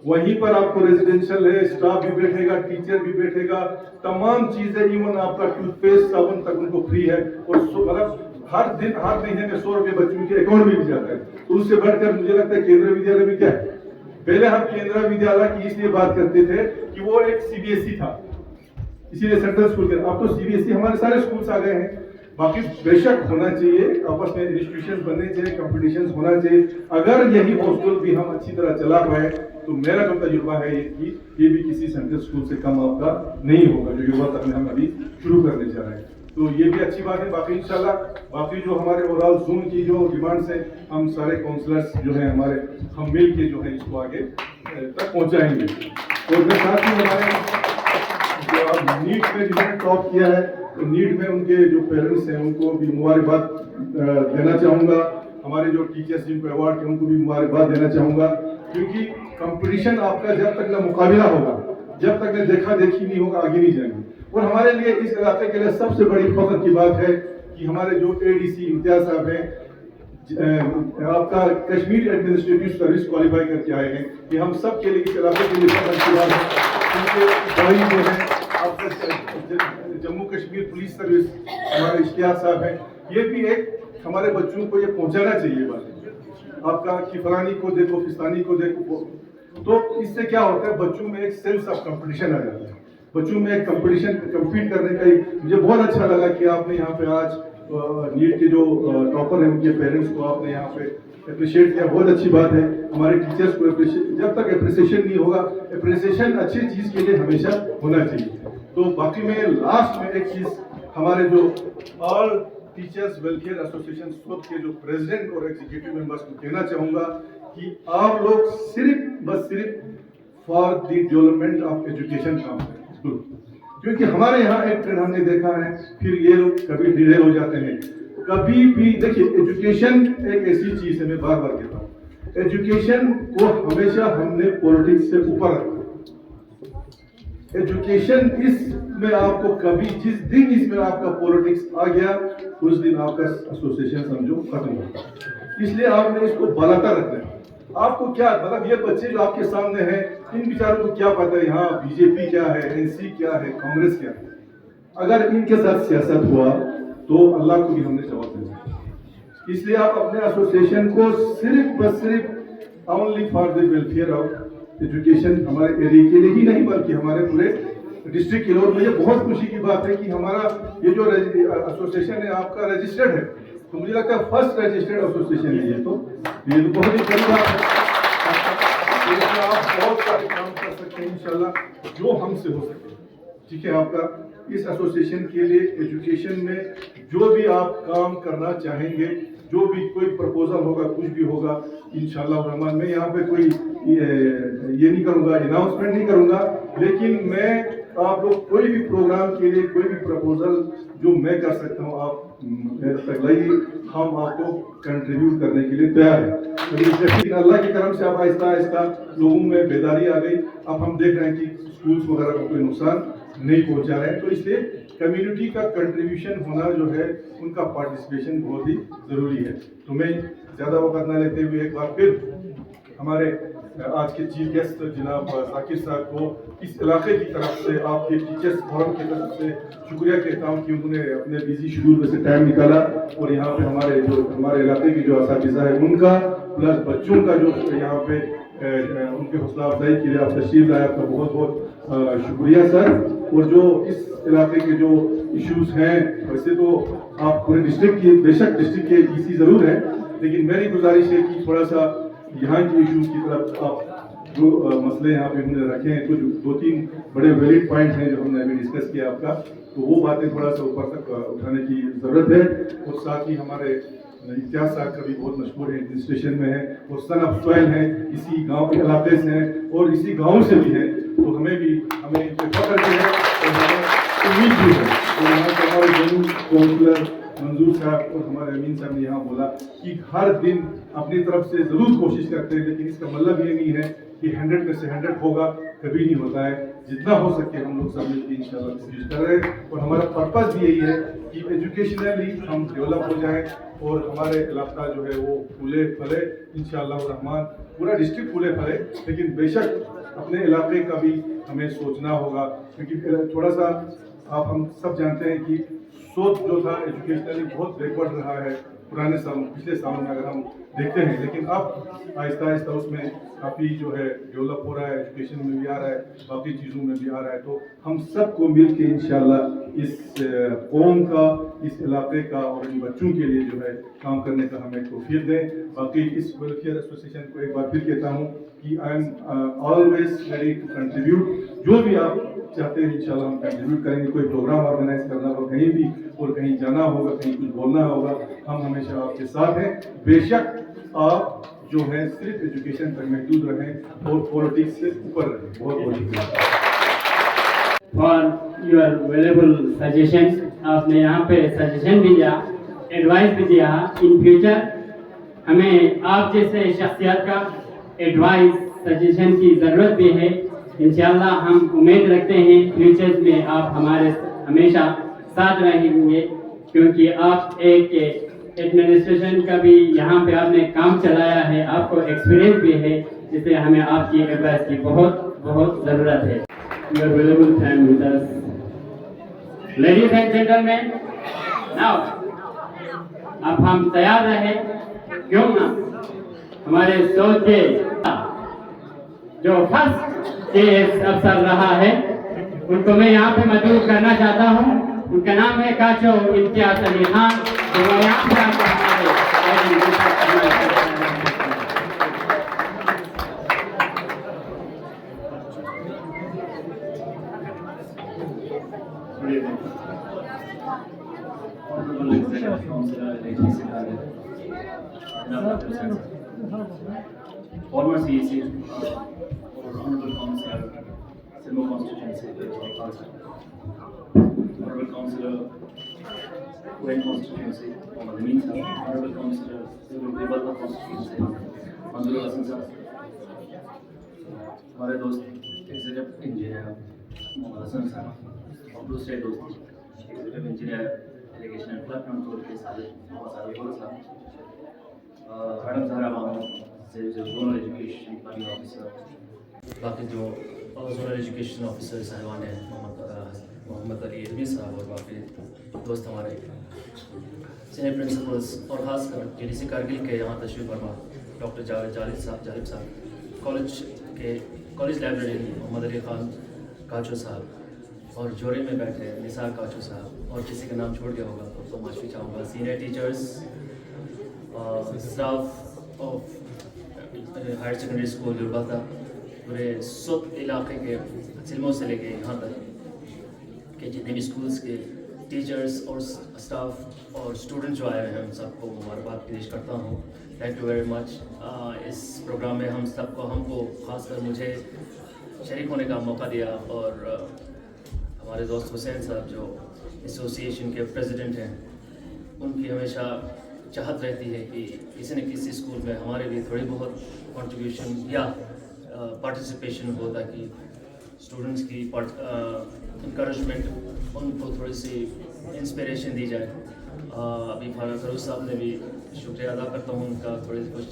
वहीं पर आपको रेजिडेंशियल है, स्टाफ भी बैठेगा, टीचर भी बैठेगा, तमाम चीजें, इवन आपका टूथपेस्ट साबुन तक उनको फ्री है। और मतलब हर महीने में 100 रुपए बच्चों के अकाउंट में भी जाता है। तो उससे बढ़कर मुझे लगता है केंद्रीय विद्यालय में क्या है। पहले हम केंद्रीय विद्यालय की इसलिए बात करते थे कि वो एक सीबीएसई था, इसीलिए सेंट्रल स्कूल के। अब तो सीबीएसई हमारे सारे स्कूल्स आ गए हैं। बाकी बेशक होना चाहिए, आपस में इंस्टीट्यूशन बनने चाहिए, कंपटीशन होना चाहिए। अगर यही हॉस्टल भी हम अच्छी तरह चला पाए तो मेरा जो तजुर्बा है कि ये भी किसी सेंट्रल स्कूल से कम आपका नहीं होगा जो युवा तक में हम अभी शुरू करने जा रहे हैं। तो ये भी अच्छी बात है। बाकी इंशाल्लाह बाकी जो हमारे ओवरऑल जोन की जो डिमांड्स है हम सारे काउंसलर्स जो है हमारे हम मिल के जो है इसको आगे तक पहुंचाएंगे। और मैं साथ ही हमारे जो नीट में जिन्होंने टॉप किया है तो नीट में उनके जो पेरेंट्स हैं उनको भी मुबारकबाद देना चाहूँगा। हमारे जो टीचर्स जिनको अवार्ड के उनको भी मुबारकबाद देना चाहूँगा, क्योंकि कंपटीशन आपका जब तक ना मुकाबला होगा, जब तक ना देखा देखी नहीं होगा, आगे नहीं जाएंगे। और हमारे लिए इस इलाके के लिए सबसे बड़ी फख्र की बात है कि हमारे जो एडीसी इम्तियाज साहब हैं आपका कश्मीर एडमिनिस्ट्रेटिव सर्विस क्वालिफाई करके आए हैं। कि हम सब के लिए इस इलाके के लिए बहुत अच्छी बात है। उनके भाई जो है आपका जम्मू कश्मीर पुलिस सर्विस हमारे इश्तियाक साहब हैं। ये भी एक हमारे बच्चों को ये पहुंचाना चाहिए बात। आपका किफरानी को देखो, फिस्तानी को देखो, तो इससे क्या होता है बच्चों में एक सेंस ऑफ कंपटीशन आ जाता है। बच्चों में एक कंपटीशन कम्पीट करने का मुझे बहुत अच्छा लगा कि आपने यहाँ पे आज नीट के जो टॉपर हैं उनके पेरेंट्स को आपने यहाँ पे अप्रिशिएट किया, बहुत अच्छी बात है। हमारे टीचर्स को जब तक अप्रिसिएशन नहीं होगा, अप्रिसिएशन अच्छी चीज़ के लिए हमेशा होना चाहिए। तो बाकी में लास्ट में एक चीज़ हमारे जो ऑल टीचर्स वेलफेयर एसोसिएशन सूरत के जो प्रेसिडेंट और एग्जीक्यूटिव मेंबर्स को कहना चाहूँगा कि आप लोग सिर्फ for the development of education काम करें। क्योंकि हमारे यहाँ एक ट्रेंड हमने देखा है, फिर ये लोग कभी डिलेल हो जाते हैं, कभी भी देखिए एजुकेशन एक ऐसी चीज है, मैं बार बार कहता हूँ, एजुकेशन को हमेशा हमने पॉलिटिक्स से ऊपर रखा। एजुकेशन इसमें आपको कभी जिस दिन इसमें आपका पॉलिटिक्स आ गया उस दिन आपका एसोसिएशन समझो खत्म होगा। इसलिए आपने इसको बलाकर रखना है। आपको क्या मतलब ये बच्चे जो आपके सामने हैं इन बेचारों को क्या पता है यहाँ बीजेपी क्या है, एनसी क्या है, कांग्रेस क्या है। अगर इनके साथ सियासत हुआ तो अल्लाह को भी हमने जवाब देना। इसलिए आप अपने एसोसिएशन को सिर्फ बस सिर्फ only for the welfare of education हमारे एरिया के लिए ही नहीं बल्कि हमारे पूरे डिस्ट्रिक्ट के लिए। और मुझे बहुत खुशी की बात है कि हमारा ये जो एसोसिएशन है आपका रजिस्टर्ड है, तो मुझे लगता है फर्स्ट रजिस्टर्ड एसोसिएशन है ये तो बहुत ही बड़ी बात है। आप बहुत सारे काम कर सकते हैं इंशाल्लाह जो हमसे हो सके, ठीक है। आपका इस एसोसिएशन के लिए एजुकेशन में जो भी आप काम करना चाहेंगे, जो भी कोई प्रपोजल होगा, कुछ भी होगा, इंशाल्लाह रहमान मैं यहाँ पे कोई ये नहीं करूँगा, अनाउंसमेंट नहीं करूँगा, लेकिन मैं आप लोग कोई भी प्रोग्राम के लिए कोई भी प्रपोजल जो मैं कर सकता हूँ आप मेरे तक लाइए, हम आपको कंट्रीब्यूट करने के लिए तैयार हैं। लेकिन अल्लाह की करम से अब आहिस्ता आहिस्ता लोगों में बेदारी आ गई। अब हम देख रहे हैं कि स्कूल्स वगैरह को कोई नुकसान नहीं पहुंचा रहे हैं, तो इसलिए कम्युनिटी का कंट्रीब्यूशन होना जो है, उनका पार्टिसिपेशन बहुत ही ज़रूरी है। तो मैं ज़्यादा वक्त ना लेते हुए एक बार फिर हमारे आज के चीफ गेस्ट जनाब जाकिर साहब को इस इलाके की तरफ से, आपके टीचर्स फोरम की तरफ से शुक्रिया कहता हूँ कि उन्होंने अपने बिजी शेड्यूल में से टाइम निकाला और यहाँ पे हमारे इलाके की जो असातिज़ा है उनका प्लस बच्चों का जो यहाँ पे उनके हौसला अफजाई के लिए आप तशरीफ लाए, आपका बहुत बहुत शुक्रिया सर। और जो इस इलाके के जो इश्यूज हैं, वैसे तो आप पूरे डिस्ट्रिक्ट की, बेशक डिस्ट्रिक्ट के डीसी ज़रूर हैं, लेकिन मेरी गुजारिश है कि थोड़ा सा यहाँ के इश्यूज की तरफ आप जो मसले यहाँ पे हमने रखे हैं, कुछ 2-3 बड़े वैलिड पॉइंट्स हैं जो हमने अभी डिस्कस किया आपका, तो वो बातें थोड़ा सा ऊपर तक उठाने की ज़रूरत है। और साथ ही हमारे इम्तियाज साहब का भी बहुत मशहूर है, एडमिनिस्ट्रेशन में है और सन ऑफ सॉइल है, इसी गांव के इलाके से हैं और इसी गांव से भी है, तो हमें फख्र भी है और हमें उम्मीद भी है। और यहाँ के हमारे जरूर काउंसलर मंजूर साहब और हमारे अमीन साहब ने यहाँ बोला कि हर दिन अपनी तरफ से ज़रूर कोशिश करते हैं, लेकिन इसका मतलब ये नहीं है कि 100 में से 100 होगा, कभी नहीं होता है। जितना हो सके हम लोग सब मिलकर इंशाल्लाह कोशिश कर रहे हैं और हमारा पर्पस भी यही है कि एजुकेशनली हम डेवलप हो जाएं और हमारे इलाका जो है वो फूले फले इंशाल्लाह रहमान, पूरा डिस्ट्रिक्ट फूले फले। लेकिन बेशक अपने इलाके का भी हमें सोचना होगा, क्योंकि थोड़ा सा हम सब जानते हैं कि सोच जो था एजुकेशनली बहुत बैकवर्ड रहा है पुराने सालों, पिछले सालों में अगर हम देखते हैं, लेकिन अब आहिस्ता आहिस्ता उसमें काफ़ी जो है डेवलप हो रहा है, एजुकेशन में भी आ रहा है, बाकी चीज़ों में भी आ रहा है। तो हम सबको मिल के इंशाल्लाह इस कौम का, इस इलाके का और इन बच्चों के लिए जो है काम करने का हमें तौफीक दें। बाकी इस वेलफेयर एसोसिएशन को एक बार फिर कहता हूँ कि I am always ready to contribute, जो भी आप चाहते हैं इंशाल्लाह हम कंट्रीब्यूट करेंगे। कोई प्रोग्राम ऑर्गेनाइज करना हो कहीं भी और कहीं जाना होगा, कहीं कुछ बोलना होगा, हम हमेशा आपके साथ हैं। बेशक आप जो है सिर्फ एजुकेशन तक महदूद रहें और पॉलिटिक्स से ऊपर रहें। बहुत बहुत शुक्रिया फॉर योर वेलेबल सजेशन। आपने यहाँ पे सजेशन भी दिया, एडवाइस भी दिया। इन फ्यूचर हमें आप जैसे शख्सियत का एडवाइस सजेशन की ज़रूरत भी है। इंशाल्लाह हम उम्मीद रखते हैं फ्यूचर में आप हमारे हमेशा साथ रहेंगे, क्योंकि आप एक एडमिनिस्ट्रेशन का भी यहाँ पे आपने काम चलाया है, आपको एक्सपीरियंस भी है, जिससे हमें आपकी एडवाइस की बहुत बहुत ज़रूरत है। Your valuable time with us, ladies and gentlemen. Now, अब हम तैयार रहे, क्यों ना हमारे सोच के जो फर्स्ट केस अफसर रहा है उनको मैं यहाँ पे मौजूद करना चाहता हूँ। उनका नाम है काचो इम्तियाज अली खान, जो मैं यहाँ पे आपको former CEC or Honorable Councillor, Silmo Constituency, Honorable Councillor, Kuwait Constituency, Mohammad Amin Sahab, Honorable Councillor, Silmo Constituency, Manzur Hasan Sahab, हमारे दोस्त एग्जीक्यूटिव इंजीनियर मोहम्मद हसन साहब और दूसरे दोस्त executive engineer irrigation and flood control के साहब, मैडम जहरा मामू जोनल एजुकेशन प्लानिंग ऑफिसर, बाकी जो जोनल एजुकेशन ऑफिसर साहबान हैं मोहम्मद अली इल्मी साहब और बाकी दोस्त हमारे सीनियर प्रिंसिपल्स और ख़ासकर KDC कारगिल के यहाँ तशरीफ़ फरमा डॉक्टर जालिब साहब, कॉलेज लाइब्रेरियन मोहम्मद अली ख़ान काचो साहब और जोड़े में बैठे निसार काचो साहब और किसी का नाम छोड़ गया होगा तो माफ़ी चाहूँगा, senior teachers, staff of higher secondary school Gurbata, पूरे सब इलाके के सिलमों से लेके यहाँ तक के जितने भी स्कूल्स के टीचर्स और स्टाफ और स्टूडेंट्स जो आए हैं, हम सबको मुबारकबाद पेश करता हूँ। Thank you very much. इस प्रोग्राम में हमको खासकर मुझे शरीक होने का मौका दिया और हमारे दोस्त हुसैन साहब जो एसोसिएशन के प्रेसिडेंट हैं, उनकी हमेशा चाहत रहती है कि किसी न किसी स्कूल में हमारे लिए थोड़ी बहुत कंट्रीब्यूशन या पार्टिसिपेशन हो ताकि स्टूडेंट्स की इंकरेजमेंट, उनको थोड़ी सी इंस्पिरेशन दी जाए। अभी फारूक साहब ने भी शुक्रिया अदा करता हूँ उनका, थोड़ी कुछ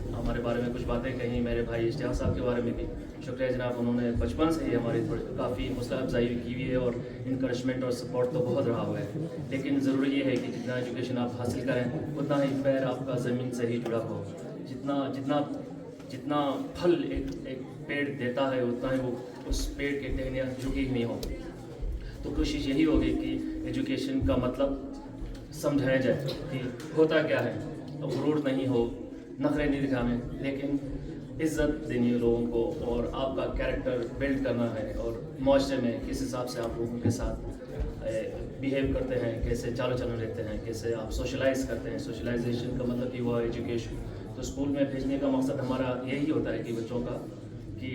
हमारे बारे में कुछ बातें कहीं, मेरे भाई इश्तियाक साहब के बारे में भी शुक्रिया जनाब, उन्होंने बचपन से ही हमारी थोड़ी काफ़ी हौसला अफजाई की हुई है और इंकरेजमेंट और सपोर्ट तो बहुत रहा हुआ है। लेकिन ज़रूरी ये है कि जितना एजुकेशन आप हासिल करें उतना ही पैर आपका ज़मीन से ही जुड़ा हो। जितना फल एक पेड़ देता है उतना ही वो उस पेड़ के टहनियाँ झुकी हुई हो। तो कोशिश यही होगी कि एजुकेशन का मतलब समझाया जाए कि होता क्या है, गुरूर नहीं हो, नखरे नहीं दिखाने, लेकिन इज़्ज़त देनी है लोगों को और आपका कैरेक्टर बिल्ड करना है और माशरे में किस हिसाब से आप लोगों के साथ बिहेव करते हैं, कैसे चालो चलन रहते हैं, कैसे आप सोशलाइज करते हैं। सोशलाइजेशन का मतलब कि वो एजुकेशन। तो स्कूल में भेजने का मकसद हमारा यही होता है कि बच्चों का कि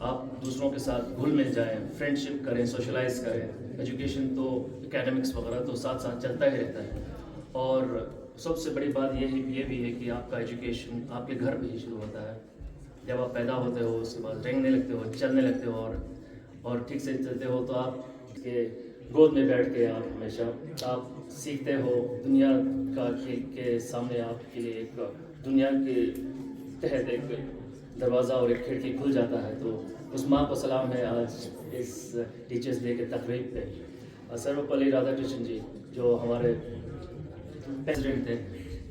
आप दूसरों के साथ घुल मिल जाएँ, फ्रेंडशिप करें, सोशलाइज करें। एजुकेशन तो एकेडमिक्स वगैरह तो साथ साथ चलता ही रहता है और सबसे बड़ी बात ये भी है कि आपका एजुकेशन आपके घर पे ही शुरू होता है। जब आप पैदा होते हो उसके बाद रेंगने लगते हो, चलने लगते हो और ठीक से चलते हो तो आप के गोद में बैठ के आप हमेशा आप सीखते हो। दुनिया का के सामने आपके लिए एक दुनिया के तहत एक दरवाज़ा और एक खिड़की खुल जाता है। तो उस माँ को सलाम है आज इस टीचर्स डे के तकरीब पे। सर्वपल्ली राधाकृष्णन जी जो हमारे प्रेसिडेंट थे,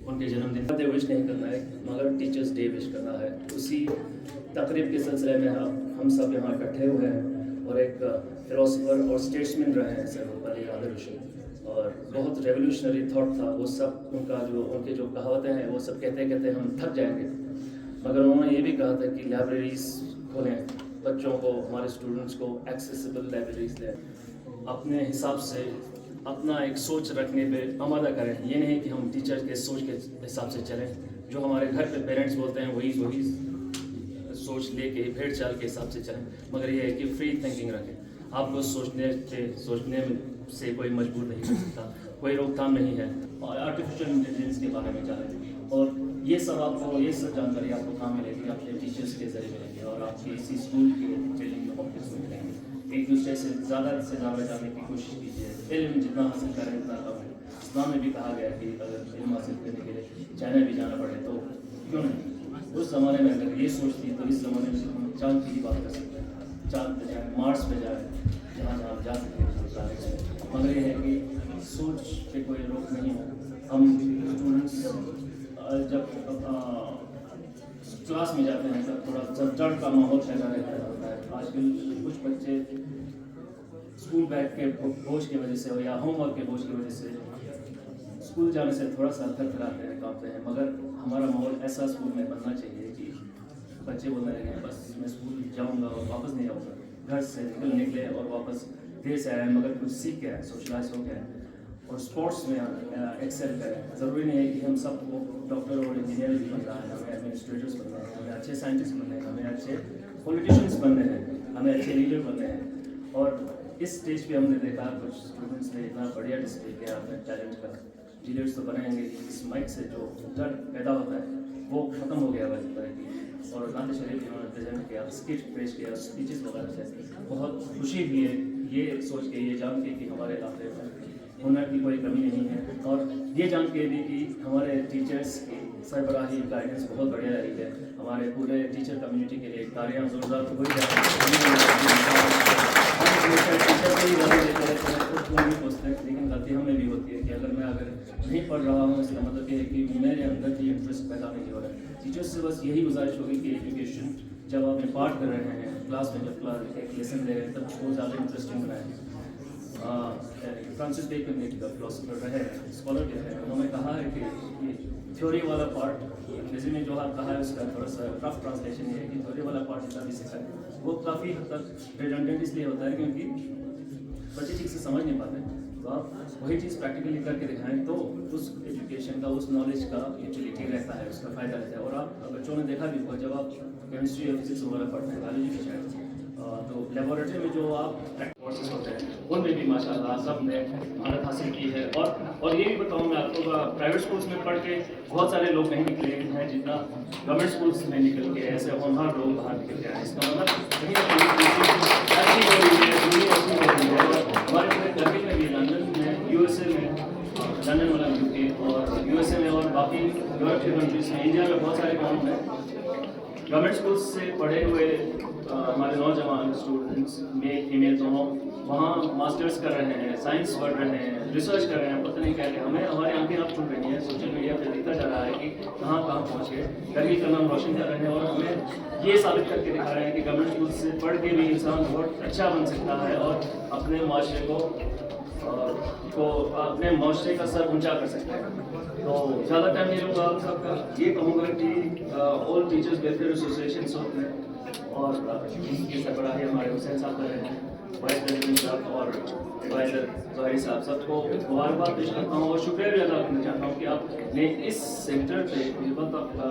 उनके जन्मदिन पर विश नहीं करना है मगर टीचर्स डे विश करना है। उसी तकरीब के सिलसिले में हम सब यहाँ इकट्ठे हुए हैं और एक फिलोसफर और स्टेट्समैन रहे हैं सर्वपल्ली राधाकृष्णन और बहुत रेवोल्यूशनरी थॉट था वो सब। उनके जो कहावतें हैं वो सब कहते कहते हम थक जाएंगे, मगर उन्होंने ये भी कहा था कि लाइब्रेरीज खोलें, बच्चों को, हमारे स्टूडेंट्स को एक्सेसिबल लाइब्रेरीज दें, अपने हिसाब से अपना एक सोच रखने पे आमादा करें। ये नहीं कि हम टीचर के सोच के हिसाब से चलें, जो हमारे घर पे पेरेंट्स बोलते हैं वही सोच लेके भेड़ चाल के हिसाब से चलें, मगर ये है कि फ्री थिंकिंग रखें। आपको सोचने में से कोई मजबूर नहीं कर सकता, कोई रोकथाम नहीं है। और आर्टिफिशियल इंटेलिजेंस के बारे में जानें और ये सब जानकारी आपको कहाँ मिलेगी, आपके टीचर्स के जरिए मिलेंगे और आपके इसी स्कूल के ट्रेनिंग कॉम्प्लेक्स में मिलेंगे। एक दूसरे से ज़्यादा जानने की कोशिश कीजिए। इल्म जितना हासिल करें उतना कम है। इस्लाम में भी कहा गया कि अगर इल्म हासिल करने के लिए चाइना भी जाना पड़े तो क्यों नहीं। उस ज़माने में अगर ये सोच थी तो इस ज़माने में हम चांद की ही बात कर सकते हैं। चांद पे जाए, मार्स पे जाए, जहाँ जहाँ जा सकते हैं। मगर ये है कि सोच पे कोई रोक नहीं हो। हम स्टूडेंट्स जब क्लास में जाते हैं तब थोड़ा डर का माहौल पैदा रहता है। आजकल कुछ बच्चे स्कूल बैग के बोझ की वजह से हो या होमवर्क के बोझ की वजह से स्कूल जाने से थोड़ा सा थरथराते हैं, कांपते हैं। मगर हमारा माहौल ऐसा स्कूल में बनना चाहिए कि बच्चे बोलने लगे बस मैं स्कूल जाऊंगा और वापस नहीं आऊँगा। घर से निकले और वापस देर से आए मगर कुछ सीख के आए, सोशलाइज हो गए और स्पोर्ट्स में एक्सेल करें। ज़रूरी नहीं है कि हम सबको डॉक्टर और इंजीनियर भी बनना है, हमें एडमिनिस्ट्रेटर्स बनना है, हमें अच्छे साइंटिस्ट बनने हैं, हमें अच्छे पॉलिटिशियंस बनने हैं, हमें अच्छे लीडर बनने हैं। और इस स्टेज पे हमने देखा कुछ स्टूडेंट्स ने इतना बढ़िया डिस्प्ले किया अपने टैलेंट का। लीडर्स तो बनाएंगे, इस माइक से जो डर पैदा होता है वो ख़त्म हो गया वैसे तरह की। और नाते शरीफ इन्होंने प्रेजेंट किया, स्किट पेश किया, स्पीचेस वगैरह से बहुत खुशी हुई है ये सोच के, ये जान के कि हमारे इलाके में हुनर की कोई कमी नहीं है। और ये जान के भी कि हमारे टीचर्स की सरबराही गाइडेंस बहुत बढ़िया रही है। हमारे पूरे टीचर कम्युनिटी के लिए तालियां जोरदार हो ही जाती हैं। टीचर से ही गलती लेते रहते हैं, लेकिन गलती हमें भी होती है नहीं पढ़ रहा हूँ इसका मतलब ये है कि मेरे अंदर भी इंटरेस्ट पैदा नहीं हो रहा है। टीचर्स से बस यही गुजारिश होगी कि एजुकेशन जब आप पाठ कर रहे हैं क्लास में, जब एक लेसन दे रहे हैं, तब उसको ज़्यादा इंटरेस्टिंग बनाएं। फ्रांसिस बेकन एक फिलोसोफर रहे, स्कॉलर भी रहे, उन्होंने कहा है कि ये थ्योरी वाला पार्ट अंग्रेजी में जो आप कहा है उसका थोड़ा सा रफ ट्रांसलेशन ये है कि थ्योरी वाला पार्ट जितना भी सीखा है वो काफ़ी हद तक रिडंडेंट इसलिए होता है क्योंकि बच्चे ठीक से समझ नहीं पाते। तो आप वही चीज़ प्रैक्टिकली करके दिखाएं तो उस एजुकेशन का, उस नॉलेज का यूटिलिटी रहता है, उसका फ़ायदा रहता है। और आप बच्चों ने देखा भी होगा जब आप केमिस्ट्री या फिजिक्स वगैरह पढ़ते हैं, बायोलॉजी की शायद, तो लेबोरेटरी में जो आप कोर्सेज होते हैं उनमें भी माशाल्लाह सब ने महारत हासिल की है। और ये भी बताऊँ मैं आपको, प्राइवेट स्कूल्स में पढ़ के बहुत सारे लोग नहीं निकले हैं जितना गवर्नमेंट स्कूल्स में निकल के ऐसे होनहार लोग बाहर निकल के आए। इसका मतलब कहीं ना कहीं अच्छी हो रही है, दुनिया अच्छी हो रही है। और हमारे पूरे कंट्री में भी, लंदन में, यूएसए में, लंदन वाला यूके और यूएसए में और बाकी यूरोप की कंट्रीज में, इंडिया में बहुत सारे गाँव में गवर्नमेंट स्कूल्स से पढ़े हुए हमारे नौजवान स्टूडेंट्स में फीमेल दोनों वहाँ मास्टर्स कर रहे हैं, साइंस पढ़ रहे हैं, रिसर्च कर रहे हैं, पता नहीं क्या क्या। हमें हमारी आंखें अब खुल रही हैं, सोशल मीडिया पे देखा जा रहा है कि कहाँ कहाँ पहुँचे, करके का नाम रोशन कर रहे हैं। और हमें ये साबित करके दिखा रहे हैं कि गवर्नमेंट स्कूल से पढ़ के भी इंसान बहुत अच्छा बन सकता है और अपने माशरे को अपने माशरे का सर ऊंचा कर सकते हैं। तो ज़्यादा टाइम नहीं लूँगा आप सबका, ये कहूँगा कि ऑल टीचर्स वेलफेयर एसोसिएशन होते हैं और इनके सरबराही हमारे हुसैन साहब रहे हैं, वाइस प्रेसिडेंट साहब और एडवाइज़र ज़ोहरी साहब, सबको मुबारकबाद पेश करता हूँ और शुक्रिया भी अदा करना चाहता हूँ कि आपने इस सेंटर पे मुझे आपका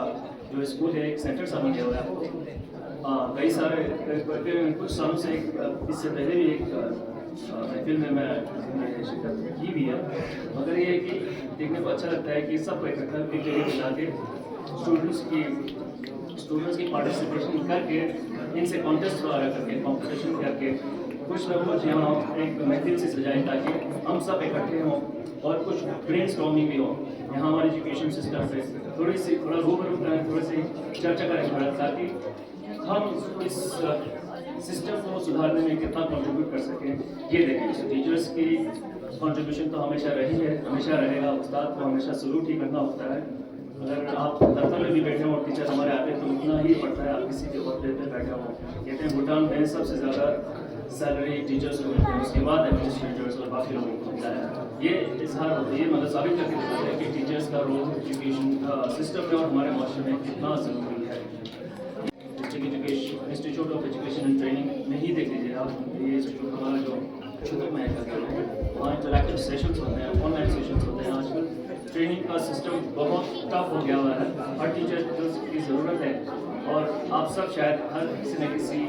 जो स्कूल है एक सेंटर समझ गया हुआ है आपको। कई सारे कुछ सालों से इससे पहले भी एक महफिल में मैं शिरकत की भी है, मगर ये है कि देखने को अच्छा लगता है कि सबको इकट्ठा करके मिला के स्टूडेंट्स की पार्टिसिपेशन करके, इनसे कॉन्टेस्ट वगैरह करके, कॉम्पिटिशन करके कुछ ना कुछ यहाँ एक महफिल से सजाएं ताकि हम सब इकट्ठे हों और कुछ ब्रेनस्टॉर्मिंग भी हो। यहाँ हमारे एजुकेशन सिस्टम पे थोड़ा रूबरू करें, थोड़ी सी चर्चा करें ताकि हम इस सिस्टम को सुधारने में कितना कंट्रीब्यूट कर सकें ये देखें। टीचर्स की कंट्रीब्यूशन तो हमेशा रही है, हमेशा रहेगा। उस्ताद को हमेशा सलूट ही करना होता है। अगर आप दफ्तर में भी बैठे हो और टीचर हमारे आते हैं तो उतना ही पड़ता है आप किसी के अहदे पे बैठे हो। कहते हैं भूटान में सबसे ज़्यादा सैलरी टीचर्स को मिलती है, उसके बाद एडमिनिस्ट्रेटर्स और बाकी लोगों को मिलता है। ये इजहार होता है, ये मतलब साबित करके देता है कि टीचर्स का रोल एजुकेशन सिस्टम में और हमारे माशरे में कितना ज़रूरी है। Institute of education and training में ही देख लीजिए आप, ये इंस्टीट्यूट हमारा जो शुरू में है वहाँ इंटरैक्टिव सेशंस होते हैं, ऑनलाइन सेशंस होते हैं। आजकल ट्रेनिंग का सिस्टम बहुत टफ हो गया हुआ है, हर टीचर की ज़रूरत है। और आप सब शायद हर किसी न किसी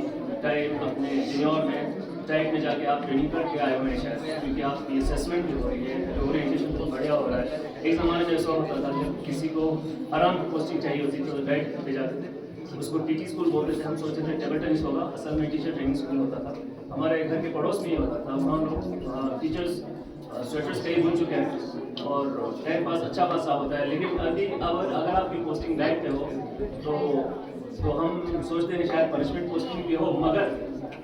टाइप अपने जूनियर में टाइप में जाके आप ट्रेनिंग करके आए हुए हैं शायद, क्योंकि आपकी असेसमेंट जो हो रही है, ओरिएंटेशन बहुत बढ़िया हो रहा है। एक ज़माने में ऐसा होता था जब किसी को आराम की पोस्टिंग चाहिए होती थी तो डाइट पे जाते थे, उसको टीटी स्कूल बोलते थे। हम सोचते थे टेबल टेनिस होगा, असल में टीचर ट्रेनिंग स्कूल होता था। हमारे घर के पड़ोस में ही होता था, वहाँ लोग टीचर्स स्वेटर्स कई बुन चुके हैं और टाइम पास अच्छा खासा होता है। लेकिन अभी अगर आपकी पोस्टिंग डाइट पे हो तो हम सोचते हैं शायद पनिशमेंट पोस्टिंग भी हो, मगर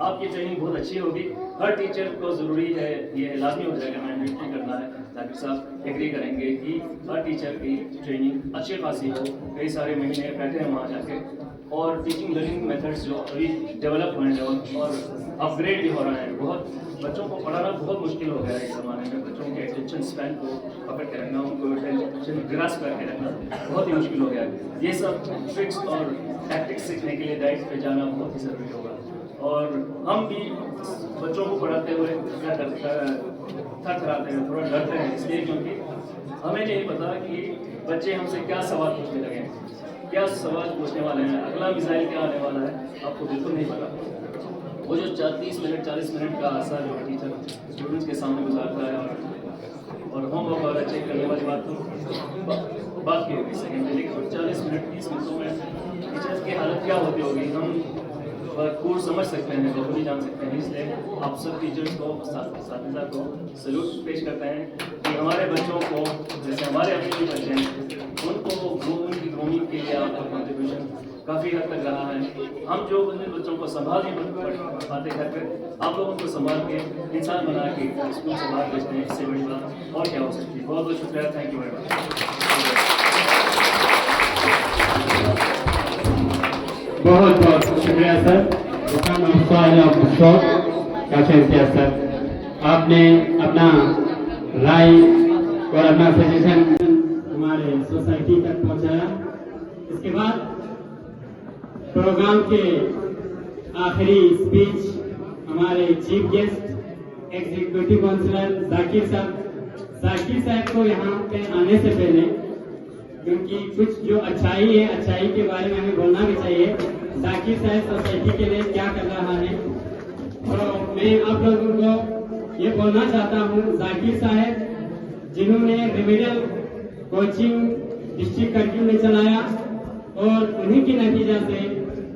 आपकी ट्रेनिंग बहुत अच्छी होगी। हर टीचर को ज़रूरी है, ये लाजमी हो जाएगा, मैंडेटरी करना है ताकि साहब एग्री करेंगे कि हर टीचर की ट्रेनिंग अच्छी खासी हो। कई सारे महीने बैठे हैं वहाँ जाके और टीचिंग लर्निंग मेथड्स जो अभी डेवलप हुए हैं और अपग्रेड भी हो रहे हैं। बहुत बच्चों को पढ़ाना बहुत मुश्किल हो गया है इस ज़माने में। बच्चों के अटेंशन स्पैन को पकड़ के रखना, उनको अटेंशन ग्रास्प करके रखना बहुत ही मुश्किल हो गया है। ये सब ट्रिक्स और टैक्टिक्स सीखने के लिए डाइट पे जाना बहुत ही ज़रूरी होगा। और हम भी बच्चों को पढ़ाते हुए क्या थरथराते हैं, थोड़ा डरते हैं, इसलिए क्योंकि हमें नहीं पता कि बच्चे हमसे क्या सवाल पूछने लगे, क्या सवाल पूछने वाले हैं, अगला मिसाइल क्या आने वाला है, आपको बिल्कुल नहीं पता। वो जो 30 मिनट 40 मिनट का अरसा जो टीचर स्टूडेंट्स के सामने गुजारता है और होमवर्क वगैरह चेक करने वाली बात तो बात की होगी सेकेंड, लेकिन 40 मिनट 30 मिनटों में टीचर्स की हालत क्या होती होगी हम भरपूर समझ सकते हैं, बखूबी जान सकते हैं। इसलिए आप सब टीचर्स को, साथिजा को सलूट पेश करते हैं कि हमारे बच्चों को, जैसे हमारे अपने भी बच्चे हैं, उनको उनकी ग्रूमिंग के लिए आप कंट्रीब्यूशन काफ़ी हद तक रहा है। हम जो अपने बच्चों को संभाल नहीं पाते घर पे, आप लोगों को संभाल के इंसान बना के स्कूल से बाहर भेजते हैं, इससे बड़ी बात और क्या हो सकती है। बहुत बहुत शुक्रिया, थैंक यू वेरी मच। बहुत बहुत शुक्रिया सर। सर आपने अपना राय और अपना सजेशन हमारे सोसाइटी तक पहुंचाया। इसके बाद प्रोग्राम के आखिरी स्पीच हमारे chief guest executive councillor Zakir साहब को यहाँ पे आने से पहले, क्योंकि कुछ जो अच्छाई है, अच्छाई के बारे में हमें बोलना भी चाहिए। जाकिर साहब सोसाइटी के लिए क्या कर रहा है, तो मैं आप लोगों को ये बोलना चाहता हूँ, जाकिर साहब जिन्होंने रेमेडियल कोचिंग डिस्ट्रिक्ट करगिल में चलाया और उन्हीं के नतीजा से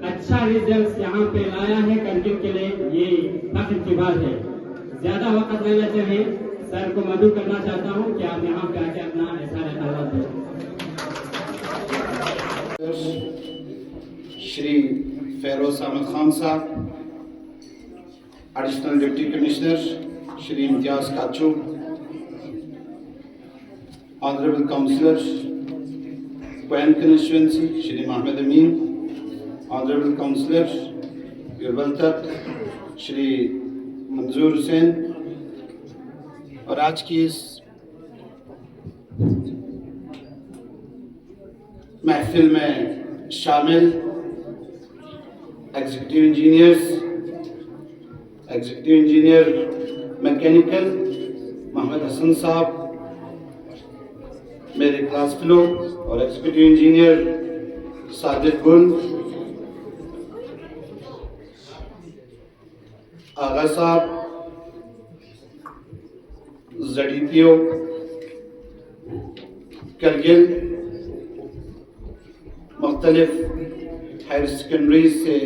अच्छा रिजल्ट यहाँ पे लाया है करगिल के लिए, ये फख्र की बात है। ज्यादा वक्त लेना चाहिए, सर को मदद करना चाहता हूँ कि आप यहाँ पे आके अपना ऐसा ताल्लुक दें। Shri Feroz Ahmad Khan sahab, additional deputy commissioner Shri Imtiyaz Kachoo, honourable councillor क्वैन constituency Shri Mohammad Amin, honourable councillor युरबल श्री मंजूर हुसैन, और आज की इस महफिल में शामिल executive engineer mechanical Mohammad Hasan sahab, मेरे क्लास फेलो और एग्जीक्यूटिव इंजीनियर साजिद गुल, आगा साहब, ZDPO करगिल, मुख्तलिफ हायर सेकेंडरी से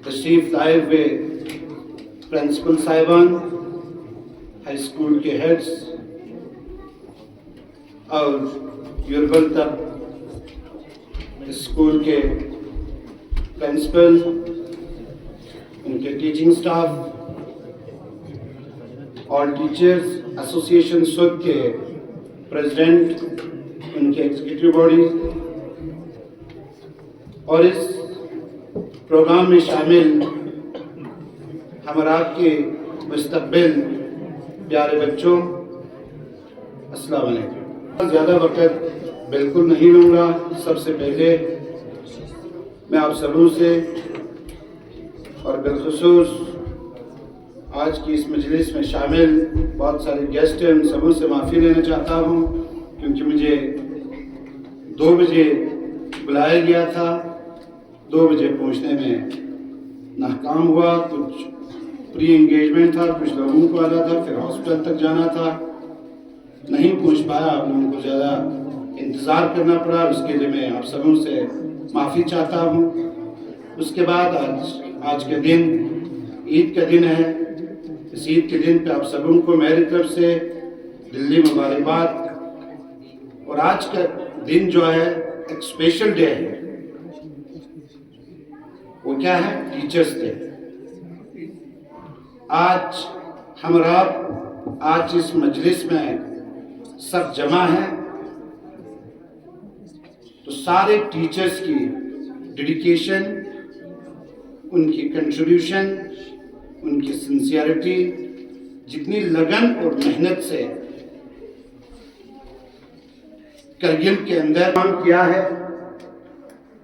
तशरीफ लाए हुए प्रिंसिपल साहिबान, हाई स्कूल के हेड्स और युरबल तक स्कूल के प्रिंसिपल, उनके teaching staff, all teachers association सुद के प्रेसिडेंट, उनके एग्जीक्यूटिव बॉडी और इस प्रोग्राम में शामिल हमारा के मुस्तकबिल प्यारे बच्चों, अस्सलाम वालेकुम। ज़्यादा वक्त बिल्कुल नहीं लूँगा। सबसे पहले मैं आप सबों से और बिलखुसूस आज की इस मजलिस में शामिल बहुत सारे गेस्ट हैं, उन सबों से माफ़ी लेना चाहता हूँ, क्योंकि मुझे 2 बजे बुलाया गया था, 2 बजे पहुँचने में नाकाम हुआ। कुछ प्री एंगेजमेंट था, कुछ लोगों को आना था, फिर हॉस्पिटल तक जाना था, नहीं पहुँच पाया। आप लोगों को ज़्यादा इंतज़ार करना पड़ा, उसके लिए मैं आप सबों से माफ़ी चाहता हूँ। उसके बाद आज के दिन ईद का दिन है। इस ईद के दिन पे आप सबों को मेरी तरफ से दिल्ली मुबारकबाद। और आज का दिन जो है एक स्पेशल डे है। वो क्या है? Teachers day. आज हमरा आज इस मजलिस में सब जमा है, तो सारे टीचर्स की डेडिकेशन, उनकी कंट्रीब्यूशन, उनकी सिंसियरिटी, जितनी लगन और मेहनत से करगिल के अंदर काम किया है,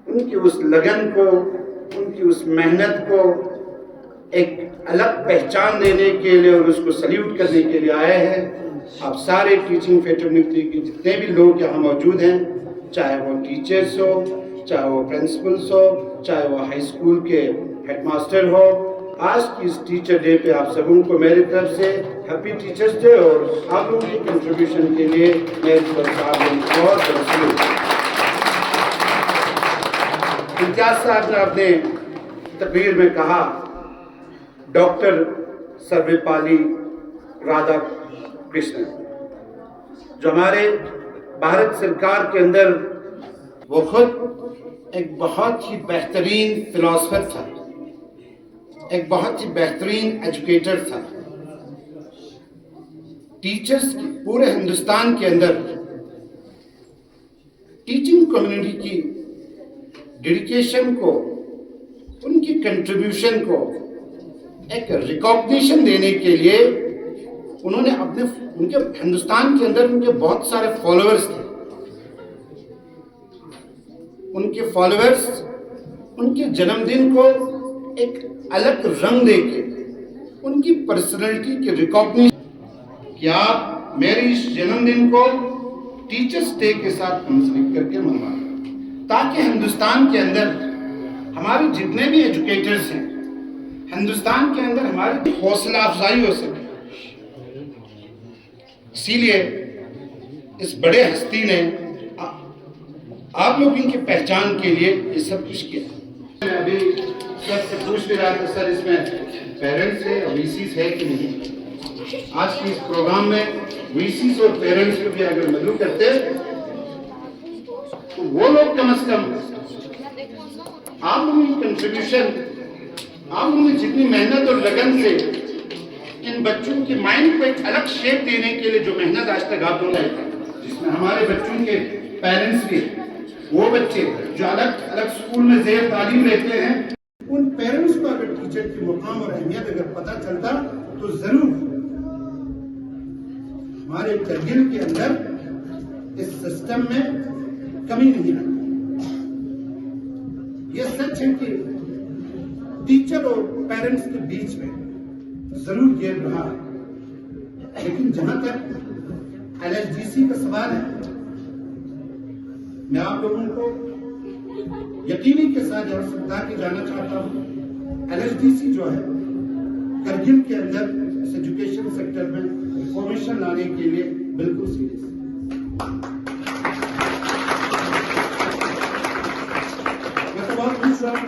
उनकी उस लगन को, उनकी उस मेहनत को एक अलग पहचान देने के लिए और उसको सल्यूट करने के लिए आए हैं। आप सारे टीचिंग फ्रेटर्निटी के जितने भी लोग यहाँ मौजूद हैं, चाहे वो टीचर्स हो, चाहे वो प्रिंसिपल्स हो, चाहे वो हाई स्कूल के हेडमास्टर हो, आज की इस टीचर डे पे आप सबों को मेरी तरफ से हैप्पी टीचर्स डे और आप लोगों की कंट्रीब्यूशन के लिए मेरी तरफ से आप बहुत सल्यूट। इम्तियाज साहब ने अपने तकरीर में कहा, डॉक्टर सर्वपल्ली राधाकृष्णन जो हमारे भारत सरकार के अंदर वो खुद एक बहुत ही बेहतरीन फिलोसफर था, एक बहुत ही बेहतरीन एजुकेटर था। टीचर्स पूरे हिंदुस्तान के अंदर टीचिंग कम्युनिटी की डेडिकेशन को, उनकी कंट्रीब्यूशन को एक रिकॉग्निशन देने के लिए उन्होंने उनके हिंदुस्तान के अंदर उनके बहुत सारे फॉलोअर्स थे। उनके फॉलोअर्स उनके जन्मदिन को एक अलग रंग देके उनकी पर्सनैलिटी के रिकॉग्निशन कि आप मेरे इस जन्मदिन को टीचर्स डे के साथ मुंसलिक करके मनवाएं, ताकि हिंदुस्तान के अंदर हमारे जितने भी एजुकेटर्स हैं, हिंदुस्तान के अंदर हमारी हौसला अफजाई हो सके। इसीलिए इस बड़े हस्ती ने आप लोग इनकी पहचान के लिए ये सब कुछ किया। मैं अभी सर से पूछ भी रहा था, सर इसमें पेरेंट्स है और वीसीस है कि नहीं। आज के इस प्रोग्राम में वीसीस और पेरेंट्स को भी अगर मदद करते तो वो लोग कम से कम आप लोगों की कंट्रीब्यूशन, आप लोगों ने जितनी मेहनत और लगन से इन बच्चों के माइंड को एक अलग शेप देने के लिए जो मेहनत आज तक आप लोगों ने, जिसमें हमारे बच्चों के पेरेंट्स भी, वो बच्चे जो अलग अलग स्कूल में ज़ेर तालीम लेते हैं, उन पेरेंट्स को अगर टीचर की मुकाम और अहमियत अगर पता चलता तो जरूर हमारे करगिल के अंदर इस सिस्टम में कमी नहीं आती। ये सच है कि टीचर और पेरेंट्स के बीच में जरूर गैप रहा है, लेकिन जहां तक एलएचडीसी का सवाल है, मैं आप लोगों को यकीनी के साथ यह बता के जाना चाहता हूं, एलएचडीसी जो है करगिल के अंदर इस एजुकेशन सेक्टर में रिफॉर्मेशन लाने के लिए बिल्कुल सीरियस है। मैं तो बहुत खुश रहा,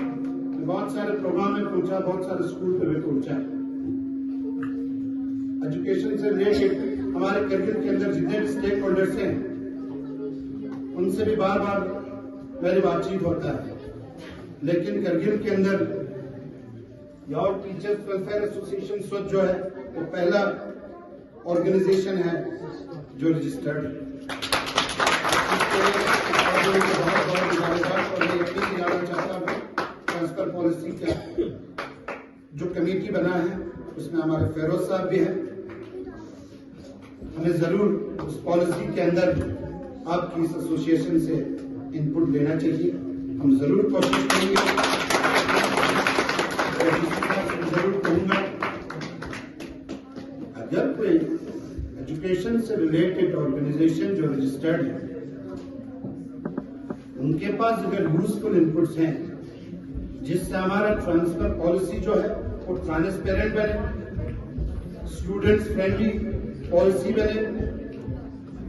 बहुत सारे प्रोग्राम में पहुंचा, बहुत सारे स्कूल पे भी पहुंचा। एजुकेशन से रिलेटेड हमारे करगिल के अंदर जितने भी स्टेक होल्डर्स हैं, उनसे भी बार बार मेरी बातचीत होता है, लेकिन करगिल के अंदर योर टीचर्स वेलफेयर एसोसिएशन स्वच्छ जो है वो पहला ऑर्गेनाइजेशन है जो रजिस्टर्ड है। बहुत बहुत गुजारिश और मैं यकीन दिलाना चाहता हूँ, ट्रांसफर पॉलिसी का जो कमेटी बना है उसमें हमारे फेरोज साहब भी हैं। हमें जरूर उस पॉलिसी के अंदर आपकी इस एसोसिएशन से इनपुट लेना चाहिए। हम जरूर कोशिश करेंगे। जरूर कहूंगा, अगर कोई एजुकेशन से रिलेटेड ऑर्गेनाइजेशन जो रजिस्टर्ड है, उनके पास अगर यूजफुल इनपुट्स हैं जिससे हमारा ट्रांसफर पॉलिसी जो है वो ट्रांसपेरेंट बने, स्टूडेंट्स फ्रेंडली पॉलिसी बने,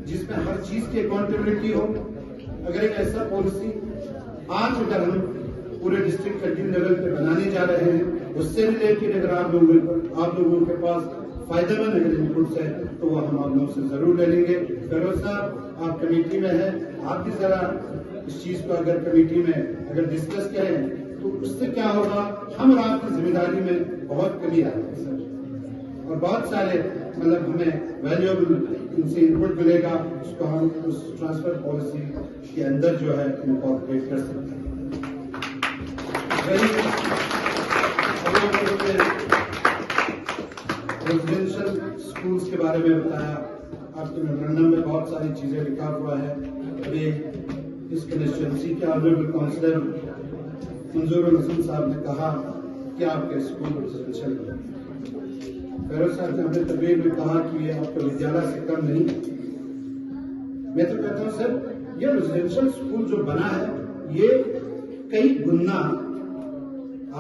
जिसमें हर चीज की अकाउंटेबिलिटी हो। अगर एक ऐसा पॉलिसी आज अगर हम पूरे डिस्ट्रिक्ट करगिल लेवल पे बनाने जा रहे हैं, उससे रिलेटेड अगर आप लोगों के पास फायदेमंद अगर इनपुट्स है तो वो हम आप लोगों से जरूर ले लेंगे। फेरोज साहब आप कमेटी में है, आप भी जरा इस चीज को अगर कमेटी में अगर डिस्कस करें तो उससे क्या होगा, हम और आपकी जिम्मेदारी में बहुत कमी आएगी सर, और बहुत सारे मतलब हमें वैल्यूएबल इनसे इनपुट मिलेगा, उसको हम उस ट्रांसफर पॉलिसी के अंदर जो है इनकॉर्पोरेट कर सकते हैं। रेजिडेंशियल स्कूल्स के बारे में बताया, आपके मेमोरेंडम में बहुत सारी चीजें लिखा हुआ है। अभी इस कंस्टिट्यूंसी के ऑनरेबल काउंसलर मंजूरुल हसन साहब ने कहा कि आपके स्कूल रेजिडेंशियल, फेरोज साहब ने अपने तबीर में कहा कि ये आपका विद्यालय से कम नहीं। मैं तो कहता हूँ सर, ये रेजिडेंशियल स्कूल जो बना है ये कई गुना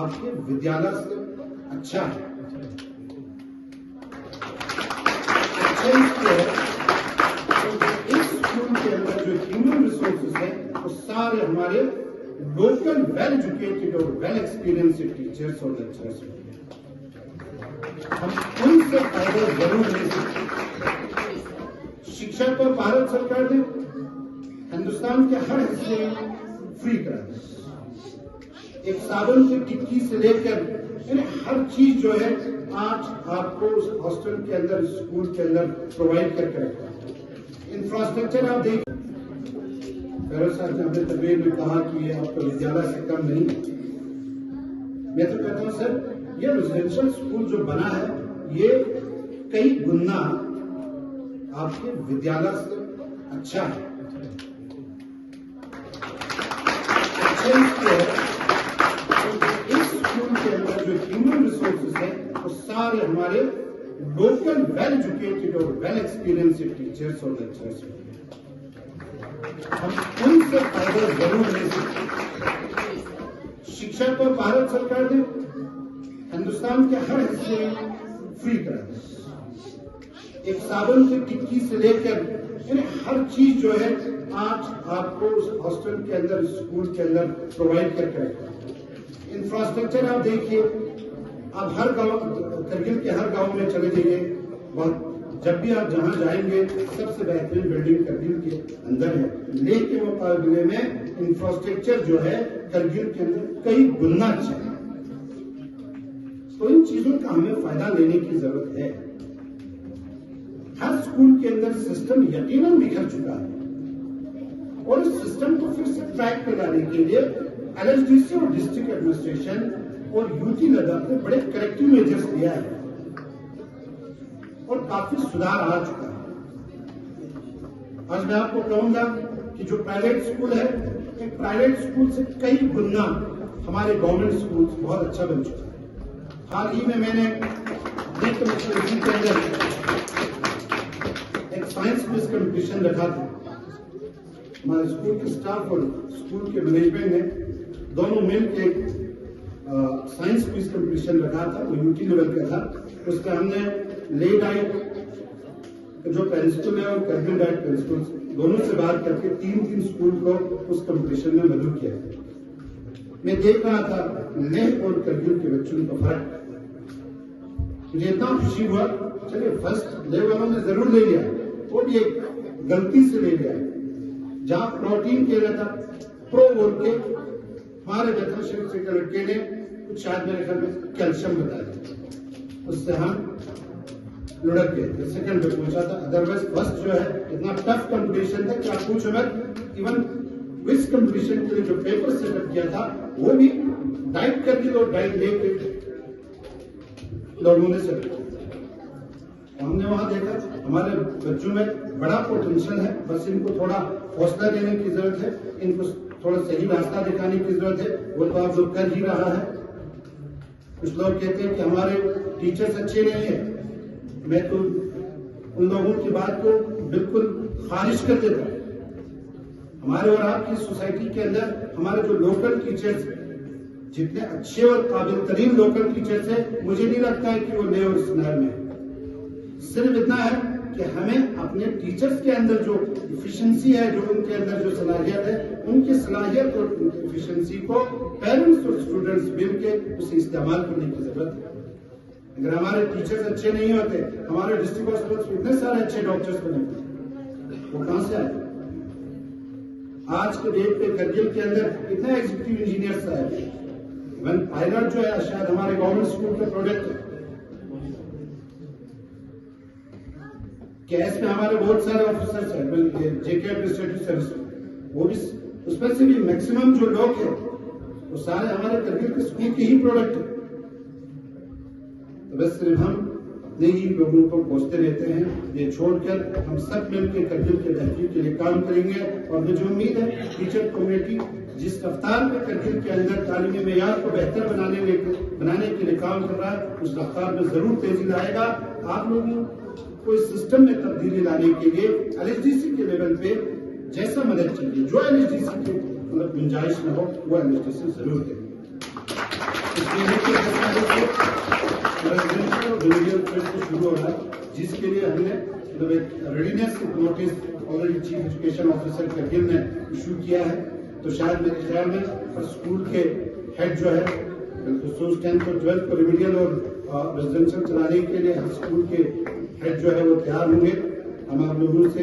आपके विद्यालय से अच्छा है। इस स्कूल के अंदर जो ह्यूमन रिसोर्सेज है वो सारे हमारे लोकल वेल एजुकेटेड और वेल एक्सपीरियंस्ड टीचर्स और लेक्चरर्स हैं। हम उनसे फायदे जरूर ले सकते। शिक्षा को भारत सरकार ने हिंदुस्तान के हर हिस्से फ्री करा दें। एक साबुन की टिक्की से लेकर यानी हर चीज जो है आज आपको उस हॉस्टल के अंदर, स्कूल के अंदर प्रोवाइड करके रखा है। इंफ्रास्ट्रक्चर आप देखिए, फेरोज साहब ने अपने तकरीर में कहा कि ये आपका विद्यालय से कम नहीं है। मैं तो कहता हूं सर, ये रेजिडेंशियल स्कूल जो बना है ये कई गुना आपके विद्यालय से अच्छा है। इस स्कूल के अंदर जो ह्यूमन रिसोर्सेज है वो सारे हमारे लोकल वेल एजुकेटेड और वेल एक्सपीरियंस्ड टीचर्स और लेक्चरर्स हैं। हम उनसे फायदा जरूर ले सकते। शिक्षा को भारत सरकार ने हिंदुस्तान के हर हिस्से में फ्री करा है। एक साबुन की टिक्की से लेकर यानी हर चीज जो है आज आपको उस हॉस्टल के अंदर, स्कूल के अंदर प्रोवाइड करके रखा है। इंफ्रास्ट्रक्चर आप देखिए, आप हर गांव, करगिल के हर गांव में चले जाइए, जब भी आप जहां जाएंगे सबसे बेहतरीन बिल्डिंग करगिल के अंदर है, लेकिन मुकाबले में इंफ्रास्ट्रक्चर जो है करगिल के अंदर कई गुना अच्छा है। तो इन चीजों का हमें फायदा लेने की जरूरत है। हर स्कूल के अंदर सिस्टम यकीनन बिखर चुका है और इस सिस्टम को फिर से ट्रैक पे लाने के लिए एलएचडीसी और डिस्ट्रिक्ट एडमिनिस्ट्रेशन और यूटी लद्दाख ने बड़े करेक्टिव मेजर्स लिया है और काफी सुधार आ चुका है। आज मैं आपको कहूंगा कि जो प्राइवेट स्कूल है, एक प्राइवेट स्कूल से कई गुना हमारे गवर्नमेंट स्कूल बहुत अच्छा बन चुका है। हाल ही में मैंने के अंदर एक साइंस क्विज कंपटीशन रखा था। हमारे स्कूल के स्टाफ और स्कूल के मैनेजमेंट ने दोनों मिलकर एक साइंस क्विज कंपटीशन रखा था, वो यूटी लेवल का था। उसका हमने ले डाइट जो प्रिंसिपल है और करगिल डाइट प्रिंसिपल दोनों से बात करके 3 स्कूल को उस कंपटीशन में मदद किया। मैं देख रहा था लेह और करगिल के बच्चों का फर्क, मुझे इतना खुशी हुआ। चलिए फर्स्ट लेह वालों ने जरूर ले लिया, वो भी एक गलती से ले लिया। जहां प्रोटीन के लिए था प्रो बोल के हमारे वेटरनरी से लड़के ने कुछ शायद मेरे घर में कैल्शियम बताया, उससे हम लुढ़क गए, सेकंड पे पहुंचा था। अदरवाइज फर्स्ट जो है इतना टफ कंपटीशन था कि आप पूछो मत। इवन क्विज कंपटीशन के लिए जो पेपर सेटअप किया था वो भी डाइट करके और डाइट लेके लोगों ने सेटअप किया। हमने वहां देखा हमारे बच्चों में बड़ा पोटेंशियल है, बस इनको थोड़ा हौसला देने की जरूरत है, इनको थोड़ा सही रास्ता दिखाने की जरूरत है। वो तो आप लोग कर ही रहा है। कुछ लोग कहते हैं कि हमारे टीचर्स अच्छे नहीं है, मैं तो उन लोगों की बात को बिल्कुल खारिज कर देता हूं। हमारे और आपकी सोसाइटी के अंदर हमारे जो लोकल टीचर्स जितने अच्छे और काबिल तरीन लोकल टीचर्स हैं, मुझे नहीं लगता है कि वो लेह और स्नार में। सिर्फ इतना है कि हमें अपने टीचर्स के अंदर जो इफिशिएंसी है, जो उनके अंदर जो सलाहियत है, उनकी सलाहियत और इफिशिएंसी को पेरेंट्स और स्टूडेंट्स मिलकर उसे इस्तेमाल करने की जरूरत है। अगर हमारे टीचर्स अच्छे नहीं होते, हमारे डिस्ट्रिक्ट हॉस्पिटल में इतने सारे अच्छे डॉक्टर्स बने, वो कहां से आए? आज के डेट पे करगिल के अंदर इतने एग्जीक्यूटिव इंजीनियर्स आए। इवन पायलट जो है शायद हमारे गवर्नमेंट स्कूल का प्रोडक्ट है। कैस में हमारे बहुत सारे ऑफिसर्स हैं, जेके एडमिनिस्ट्रेटिव सर्विस, वो भी उसमें से भी मैक्सिमम जो लोग हैं वो सारे हमारे करगिल के स्कूल के ही प्रोडक्ट है। तो बस सिर्फ हम अपने ही लोगों को कोसते रहते हैं, ये छोड़कर हम सब मिलकर करगिल के बेहतरी के लिए काम करेंगे। और मुझे उम्मीद है टीचर कम्युनिटी जिस रफ्तार में करगिल के अंदर तालीमी मेयार को बेहतर बनाने के लिए काम कर रहा है, उस रफ्तार में जरूर तेजी लाएगा। आप लोगों को इस सिस्टम में तब्दीली लाने के लिए एलएचडीसी के लेवल पे जैसा मदद चाहिए, जो एलएचडीसी की मतलब गुंजाइश में हो, वो एलएचडीसी जरूर देंगे। शुरू हो रहा है, जिसके लिए हमने मतलब एक readiness notice already chief education officer Kargil ने इशू किया है। तो शायद मेरे ख्याल में हर स्कूल के हेड जो है 10th और 12th को रिमीडियल और रेजिडेंशियल चलाने के लिए हर स्कूल के हेड जो है वो तैयार होंगे। हम आप लोगों से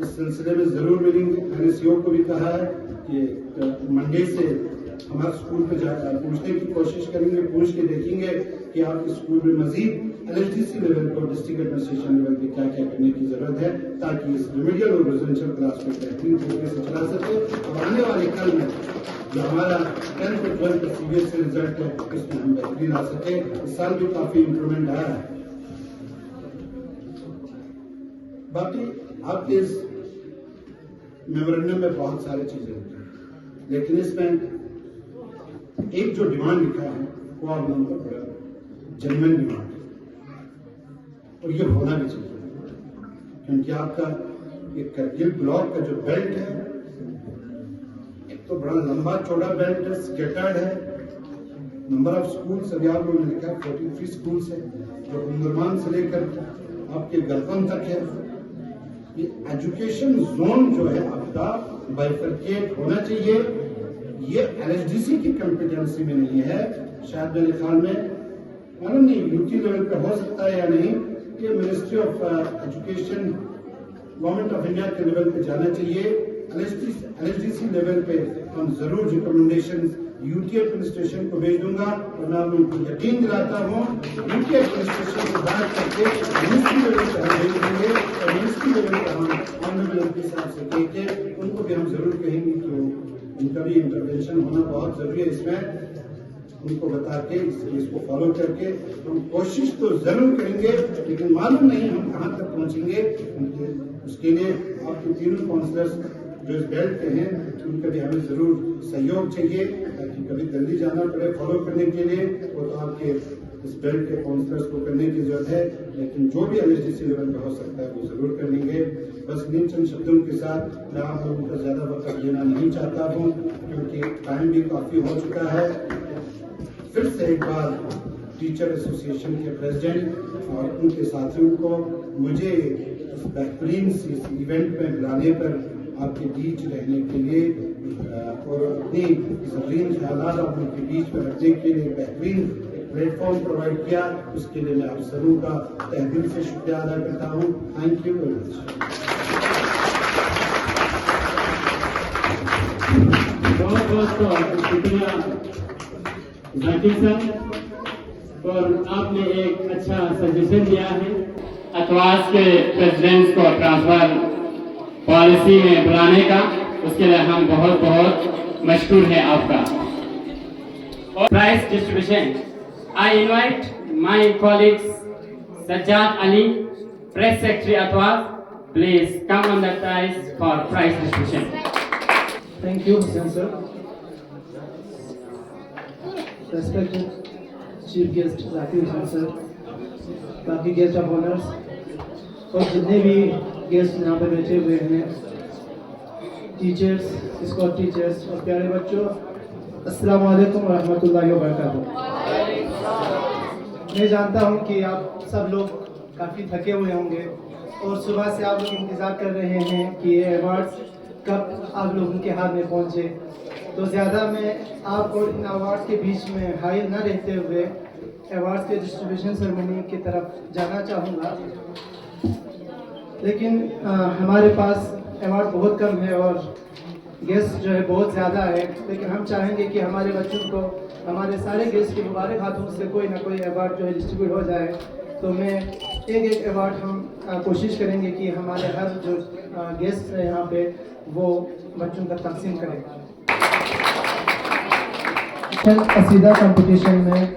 इस सिलसिले में जरूर मिलेंगे। मैंने सीओ को भी कहा है कि मंडे से हमारे स्कूल पे पूछने की कोशिश करेंगे, पूछ के देखेंगे कि आपके स्कूल में मजीद LHDC लेवल पर डिस्ट्रिक्ट एडमिनिस्ट्रेशन लेवल पे क्या क्या करने की जरूरत है, ताकि इस रेमेडियल और रेजिडेंशियल क्लास को बेहतरीन तरीके से चला सके। और आने वाले कल में जो हमारा 10th और 12th का CBSE रिजल्ट है, इसमें हम बेहतरीन आ सके। इस साल भी काफी इम्प्रूवमेंट आया है। बाकी आपके इस मेमोरेंडम में बहुत सारी चीजें होती हैं, लेकिन इसमें एक जो डिमांड लिखा है वो आप लोगों का बड़ा जेन्युइन डिमांड है, और ये होना भी चाहिए, क्योंकि आपका ये करगिल ब्लॉक का जो बेल्ट है, एक तो बड़ा लंबा चौड़ा बेल्ट है, स्केटर्ड है। नंबर ऑफ स्कूल्स अभी आप लोगों ने लिखा 43 स्कूल्स है, जो उंदरमान से लेकर आपके गलपन तक है। ये एजुकेशन जोन जो है आपका बाइफरकेट होना चाहिए। ये LHDC की कॉम्पिटेंसी में नहीं है, शायद मेरे ख्याल में मालूम नहीं यूटी लेवल पे हो सकता है या नहीं। ये ministry of education government of India के लेवल पे जाना चाहिए। LHDC लेवल पे हम जरूर रिकमेंडेशन यूटी एडमिनिस्ट्रेशन को भेज दूंगा, और मैं आप लोगों को यकीन दिलाता हूँ यूटी एडमिनिस्ट्रेशन को बात करके मिनिस्ट्री लेवल पे हम भेज देंगे, और मिनिस्ट्री लेवल पे हम ऑनरेबल एमपी साहब से कह के उनको भी हम जरूर कहेंगे कि उनका भी इंटरवेंशन होना बहुत जरूरी है इसमें। उनको बता के इस केस को फॉलो करके हम कोशिश तो जरूर करेंगे, लेकिन मालूम नहीं हम कहाँ तक पहुँचेंगे। उसके लिए आपके तीनों काउंसलर्स जो इस बेल्ट पे हैं, उनका भी हमें जरूर सहयोग चाहिए, ताकि कभी जल्दी जाना पड़े फॉलो करने के लिए। वो तो आपके इस बेल्ट के काउंसलर्स को करने की जरूरत है, लेकिन जो भी LHDC लेवल पे हो सकता है वो जरूर कर लेंगे। बस इन चंद शब्दों के साथ मैं आप लोगों का ज्यादा वक्त लेना नहीं चाहता हूँ, क्योंकि टाइम भी काफी हो चुका है। फिर से एक बार टीचर एसोसिएशन के प्रेसिडेंट और उनके साथियों को मुझे इस बेहतरीन इस इवेंट में बुलाने पर, आपके बीच रहने के लिए और अपनी जबरीन ख्यालात आप उनके बीच में रखने के लिए बेहतरीन प्लेटफॉर्म प्रोवाइड किया, उसके लिए मैं आप सबों का तहे दिल से शुक्रिया अदा करता हूँ। Thank you very much. बहुत बहुत शुक्रिया जाकिर सर, और आपने एक अच्छा सजेशन दिया है अतवास के प्रेसिडेंट्स को ट्रांसफर पॉलिसी में बुलाने का। उसके लिए हम बहुत बहुत मशकूर हैं आपका। और prize distribution, I invite my colleagues Sajjad Ali, press secretary अतवास, please come on the prize for prize distribution. Thank you, Hussain sir. Respected Chief Guest Zakir Hussain sir, बाकी गेस्ट ऑफ ऑनर्स और जितने भी गेस्ट यहाँ पे बैठे हुए हैं, टीचर्स, स्कॉट टीचर्स और प्यारे बच्चों, अस्सलाम वालेकुम व रहमतुल्लाहि व बरकातुहू। मैं जानता हूँ कि आप सब लोग काफ़ी थके हुए होंगे और सुबह से आप लोग इंतज़ार कर रहे हैं कि ये अवार्ड्स कब आप लोगों के हाथ में पहुँचे। तो ज़्यादा मैं आप और इन अवार्ड्स के बीच में हाइल न रहते हुए अवार्ड्स के डिस्ट्रीब्यूशन सेरेमनी की तरफ जाना चाहूँगा। लेकिन हमारे पास अवार्ड बहुत कम है और गेस्ट जो है बहुत ज़्यादा है, लेकिन हम चाहेंगे कि हमारे बच्चों को हमारे सारे गेस्ट के मुबारक हाथों से कोई ना कोई अवार्ड जो है डिस्ट्रीब्यूट हो जाए। तो मैं एक अवार्ड हम कोशिश करेंगे कि हमारे हर जो गेस्ट है यहाँ पे वो बच्चों का तकसीम करें। कसीदा कंपटीशन में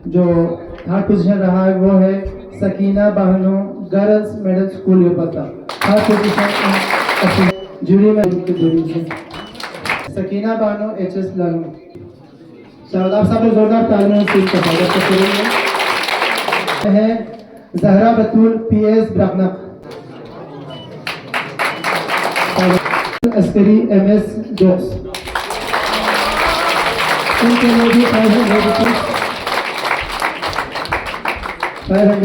जो थर्ड पोजीशन रहा है वो है Sakina Bano girls middle school योपता। थर्ड पोजीशन जूरी में सकीना बानो HS लालू। शारदा साहब ने जोरदार तालियों से इसका स्वागत करेंगे। है जहरा बतूल PS ब्राह्मणक, अस्करी MS जोक्स। उनके लिए भी 500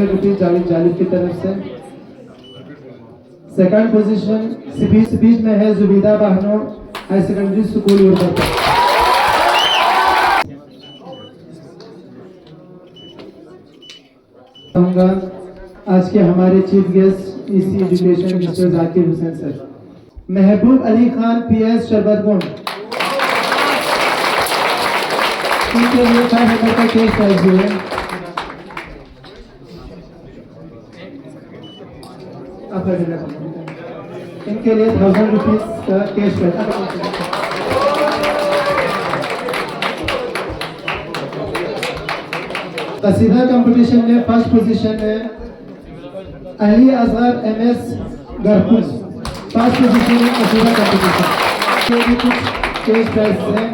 रुपीज जालिब की तरफ से। सेकंड पोजीशन बीच में है जुबीदा बहनो हाई सेकेंडरी स्कूल योरबा। आज के हमारे chief guest EC education mister Zakir Hussain sir. महबूब अली खान PS शरबतगुंड, इनके लिए 500 का कैश प्राइज भी है। आप इनके लिए 1000 रुपीज का कैश प्राइज। कसीदा कंपटीशन में फर्स्ट पोजीशन है अली असगर एमएस गरपुर। फर्स्ट पोजीशन में कसीदा कंपटीशन के भी कुछ कैश प्राइज है।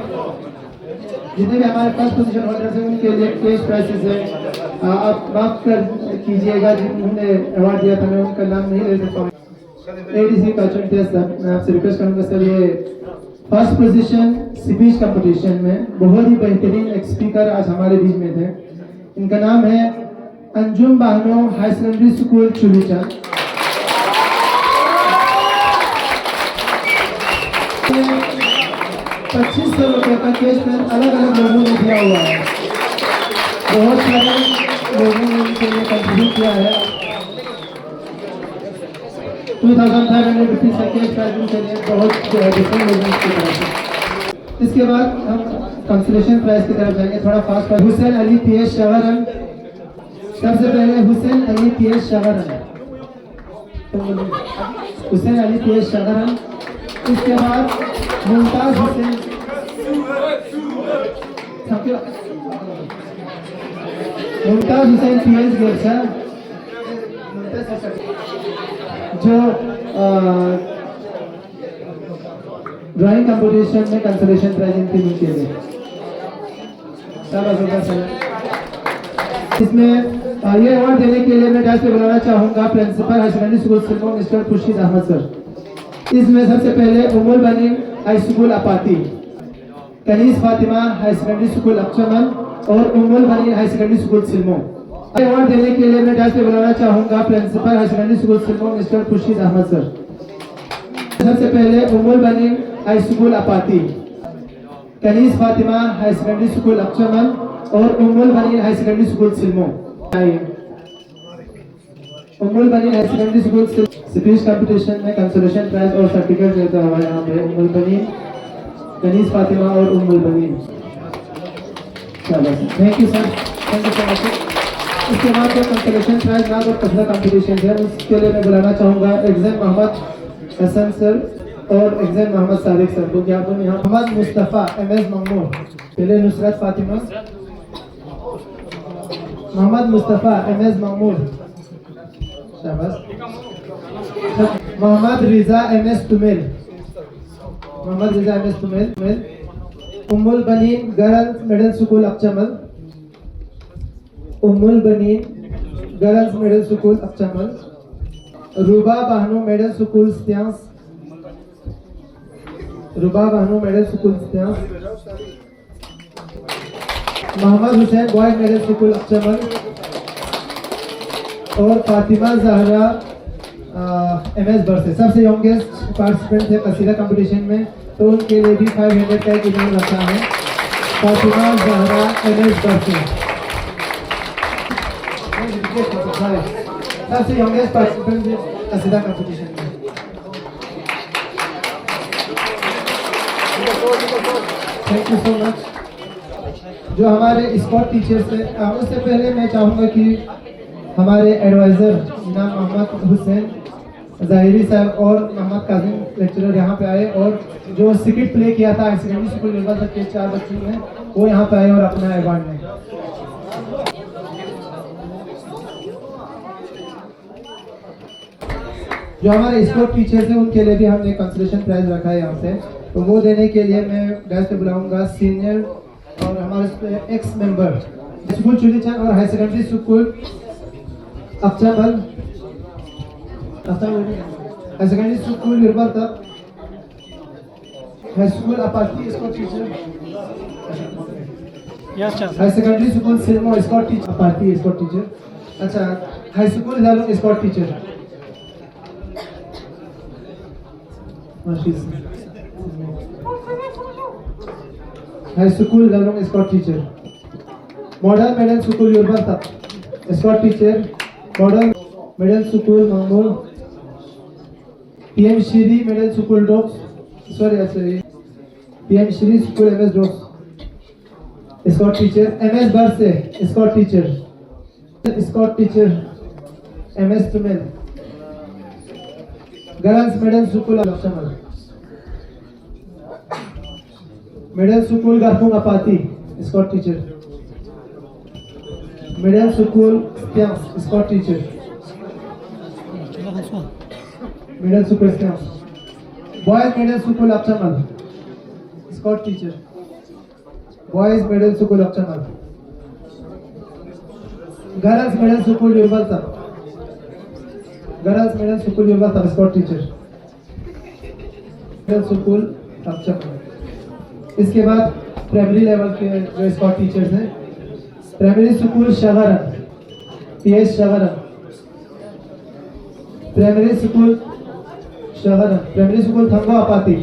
जितने भी हमारे फर्स्ट पोजीशन होल्डर्स हैं उनके लिए कैश प्राइजेस है। आप माफ कर कीजिएगा जिन्होंने अवार्ड दिया था, मैं उनका नाम नहीं ले सकता हूँ। एडीसी कल्चरल सर, मैं आपसे रिक्वेस्ट करूंगा सर, ये फर्स्ट पोजीशन स्पीच कंपटीशन में बहुत ही बेहतरीन एक स्पीकर आज हमारे बीच में थे। इनका नाम है Anjum Bano high secondary school चुलीचंद। 2500 रुपये का कैश प्राइज अलग अलग लोगों ने दिया हुआ है। बहुत सारे लोगों ने इनके लिए कंट्रीब्यूट किया है। 2500 रुपीज का कैश प्राइज उनके लिए बहुत डिफरेंट लोगों की तरफ से। इसके बाद हम कंसोलेशन प्राइज की तरफ जाएंगे थोड़ा फास्ट पर। हुसैन अली पीएस शगरन, सबसे पहले हुसैन अली पीएस शगरन, हुसैन अली पीएस शगरन। इसके बाद मुमताज हुसैन, मुमताज हुसैन पीएस गिरसा, जो ड्राइंग कंपटीशन में कंसोलेशन प्राइज इनकी मिलती है। इसमें ये अवार्ड देने के लिए मैं डांस पे बुलाना चाहूंगा प्रिंसिपल हाई सेकेंडरी स्कूल सिरमौर मिस्टर खुर्शीद अहमद सर। इसमें सबसे पहले उमुल बनी हाई स्कूल अपाती, Kaneez Fatima high secondary school अक्चमन और उमुल बनी हाई सेकेंडरी स्कूल सिरमौर। अवार्ड देने के लिए मैं डांस पे बुलाना चाहूंगा प्रिंसिपल हाई सेकेंडरी स्कूल सिरमौर मिस्टर खुर्शीद अहमद सर। सबसे पहले उमुल बनी हाई स्कूल अपाती, Kaneez Fatima high secondary school अक्चमन और उमुल बनी हाई सेकेंडरी स्कूल सिरमौर। उमुल बनी high secondary school speech competition में कंसोलेशन प्राइज और सर्टिफिकेट देता हुआ यहाँ पे उमुल बनी, कनीज फातिमा और उमुल बनी। Thank you sir, thank you so much. इसके बाद जो कंसोलेशन प्राइज नाग और कस्बा कंपटीशन है उसके लिए मैं बुलाना चाहूँगा एग्जाम मोहम्मद हसन सर और एग्जाम मोहम्मद सादिक सर को। क्या यहाँ मोहम्मद मुस्तफ़ा एमएस ममनूर, पहले नुसरत फातिमा, मोहम्मद मुस्तफ़ा एमएस ममनूर, शाबाश। मोहम्मद रिजा एमएस तुमेल, मोहम्मद रिजा एमएस तुमेल। Ummul Banin girls middle school अक्चमल, Ummul Banin girls middle school अक्चमल। रुबा बानो मिडिल स्कूल स्त्यांस, रुबा बानो मिडिल स्कूल स्त्यांस। Mohammad Hussain boys middle school अक्चमल और फातिमा जहरा एमएस बरसे। सबसे यंगेस्ट पार्टिसिपेंट थे कसीदा कंपटीशन में, तो उनके लिए भी 500 का एक इनाम रखा है। फातिमा जहरा एमएस बरसे सबसे यंगेस्ट पार्टिसिपेंट थे कसीदा कंपटीशन में। Thank you so much. जो हमारे स्पोर्ट टीचर्स हैं, उससे पहले मैं चाहूँगा कि हमारे एडवाइज़र जनाब मोहम्मद हुसैन ज़ाहिरी साहब और मोहम्मद काजिम लेक्चरर यहाँ पे आए और जो क्रिकेट प्ले किया था हाई सेकेंडरी स्कूल निर्वाचन के 4 बच्चों ने, वो यहाँ पे आए और अपना अवार्ड लें। जो हमारे स्पोर्ट टीचर्स हैं उनके लिए भी हमने कंसोलेशन प्राइज रखा है यहाँ पे, तो वो देने के लिए मैं डैश पे बुलाऊंगा सीनियर और हमारे एक्स मेंबर स्कूल चुलीचंद और हाई सेकेंडरी स्कूल अक्चमल, हाई सेकेंडरी स्कूल निर्भर तक, हाई स्कूल अपाती school teacher, high secondary school सिरमौर स्कॉट टीचर, अपाती स्कॉट टीचर। अच्छा, हाई स्कूल जालूं स्कॉट टीचर, हाई स्कूल जालूं escort teacher. Model middle school योरबा तक escort teacher, model middle school मामूल, पीएम श्री मिडिल स्कूल डॉक्स, sorry PM Shri school MS डॉक्स। Escort teacher, MS Barse, escort teacher. Escort teacher, MS Tumel. Girls Middle School Lakshman. Middle School Garpung Apati, escort teacher. Middle School Stians, escort teacher. Middle School Stians. Boys Middle School Lakshman, escort teacher. Boys Middle School Lakshman. Girls Middle School Yurbalta. Girls Middle School Yurbalta, escort teacher. Middle School Lakshman. इसके बाद प्राइमरी लेवल के जो स्कॉट टीचर्स हैं, प्राइमरी स्कूल शगरन, पीएस शगरन, प्राइमरी स्कूल शगरन, प्राइमरी स्कूल थंगो अपाती,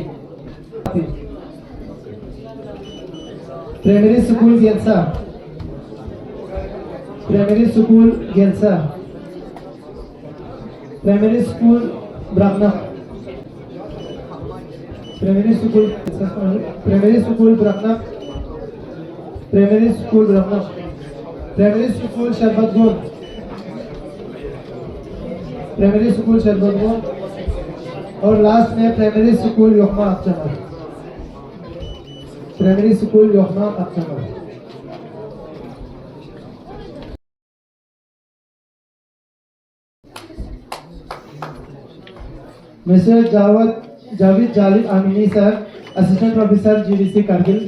प्राइमरी स्कूल गेंसा, प्राइमरी स्कूल गेंसा, प्राइमरी स्कूल ब्राह्मण, प्राइमरी स्कूल ब्रह्मा, प्राइमरी स्कूल ब्रह्मा, प्राइमरी स्कूल शरबतगोल, प्राइमरी स्कूल शरबतगोल और लास्ट में प्राइमरी स्कूल योखमा अक्चमल, प्राइमरी स्कूल योखमा अक्चमल। मिस्टर जावेद जालिद आमिनी sir, assistant professor GDC Kargil,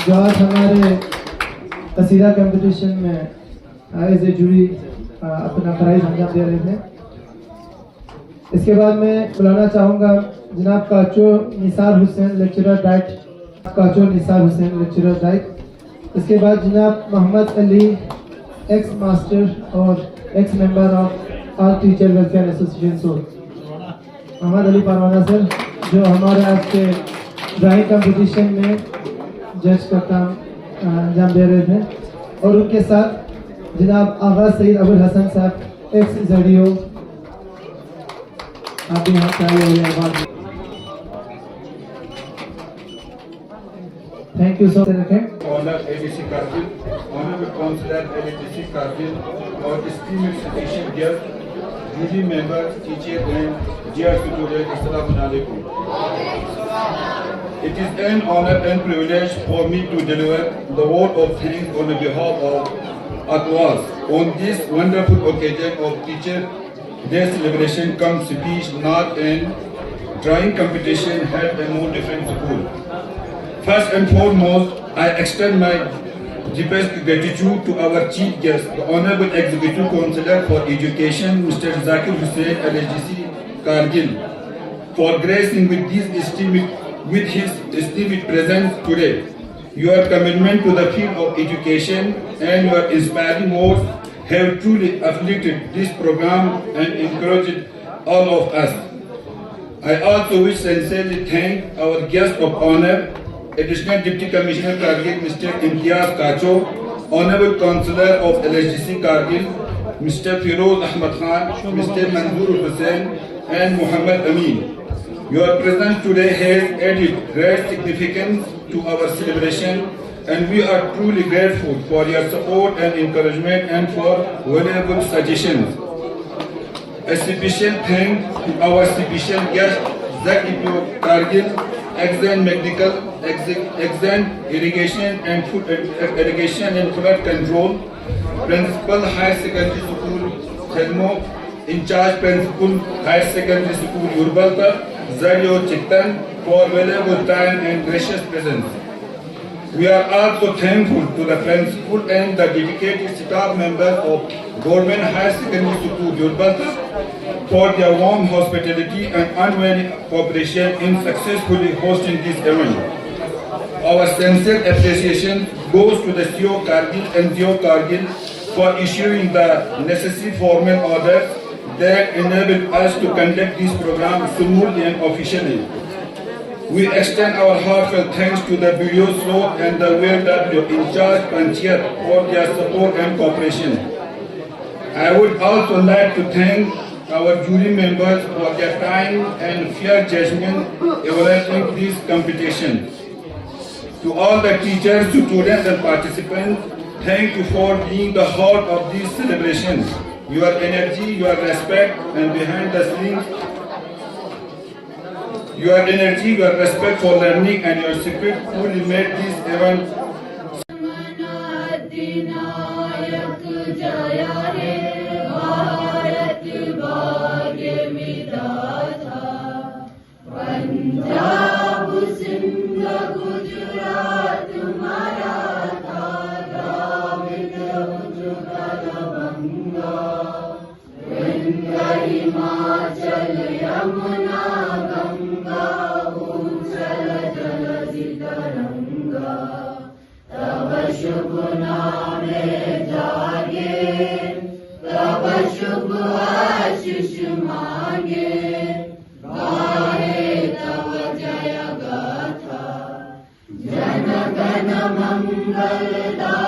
जो आज हमारे कसीदा कंपटीशन में एज ए जूरी अपना प्राइज अंजाम दे रहे थे। इसके बाद मैं बुलाना चाहूँगा जनाब काचो निसार हुसैन, लेक्चरर डाइट, काचो निसार हुसैन, लेक्चरर डाइट। इसके बाद जनाब मोहम्मद अली, एक्स मास्टर और ex member of all teacher welfare association सोल। मोहम्मद अली परवाना सर, जो हमारे आज के ड्राइंग कंपटीशन में जज का काम अंजाम दे रहे थे, और उनके साथ जनाब आगा सईद अबुल हसन साहब, एक्स जडियो, आप भी यहाँ चाहिए। Thank you so much. Honour ADC Kargil, honourable councillor ADC Kargil और distinguished station guest, jury member, teacher and dear students, Assalamu alaikum. It is an honor and privilege for me to deliver the word of thanks on behalf of ACWAS on this wonderful occasion of Teacher Day celebration. Come speech not in drawing competition held in more different school. First and foremost, I extend my deepest gratitude to our chief guest, the Honorable Executive Councillor for Education, Mr. Zakir Hussain, LHDC Kargil, for gracing with his esteemed presence today. Your commitment to the field of education and your inspiring words have truly uplifted this program and encouraged all of us. I also wish sincerely thank our guest of honor, Additional Deputy Commissioner Kargil, Mr. Imtiaz Kacho, Honorable Councillor of LHDC Kargil, Mr. Firoz Ahmad Khan, Mr. Manzoor Hussain, and Muhammad Amin. Your presence today has added great significance to our celebration, and we are truly grateful for your support and encouragement and for valuable suggestions. A special thanks to our special guest, Zakir Kargil, Exxon Medical, Exxon Irrigation and Food Irrigation and Flood Control, Principal Higher Secondary School, Khelmo, in charge Principal Higher Secondary School, Yurbalta, Zario Chittan, for valuable time and gracious presence. We are also thankful to the principal and the dedicated staff members of Government Higher Secondary School, Yurbalta, for their warm hospitality and unwavering cooperation in successfully hosting this event. Our sincere appreciation goes to the CO Kargil and CO Kargil for issuing the necessary formal orders that enable us to conduct this program smoothly and officially. We extend our heartfelt thanks to the video slot and the WW in charge Panchayat for their support and cooperation. I would also like to thank our jury members for their time and fair judgment evaluating this competition. To all the teachers, students and participants, thank you for being the heart of these celebrations. Your energy, your respect, and behind the scenes, your energy, your respect for learning, and your spirit truly made this event. Jana Gana Mangal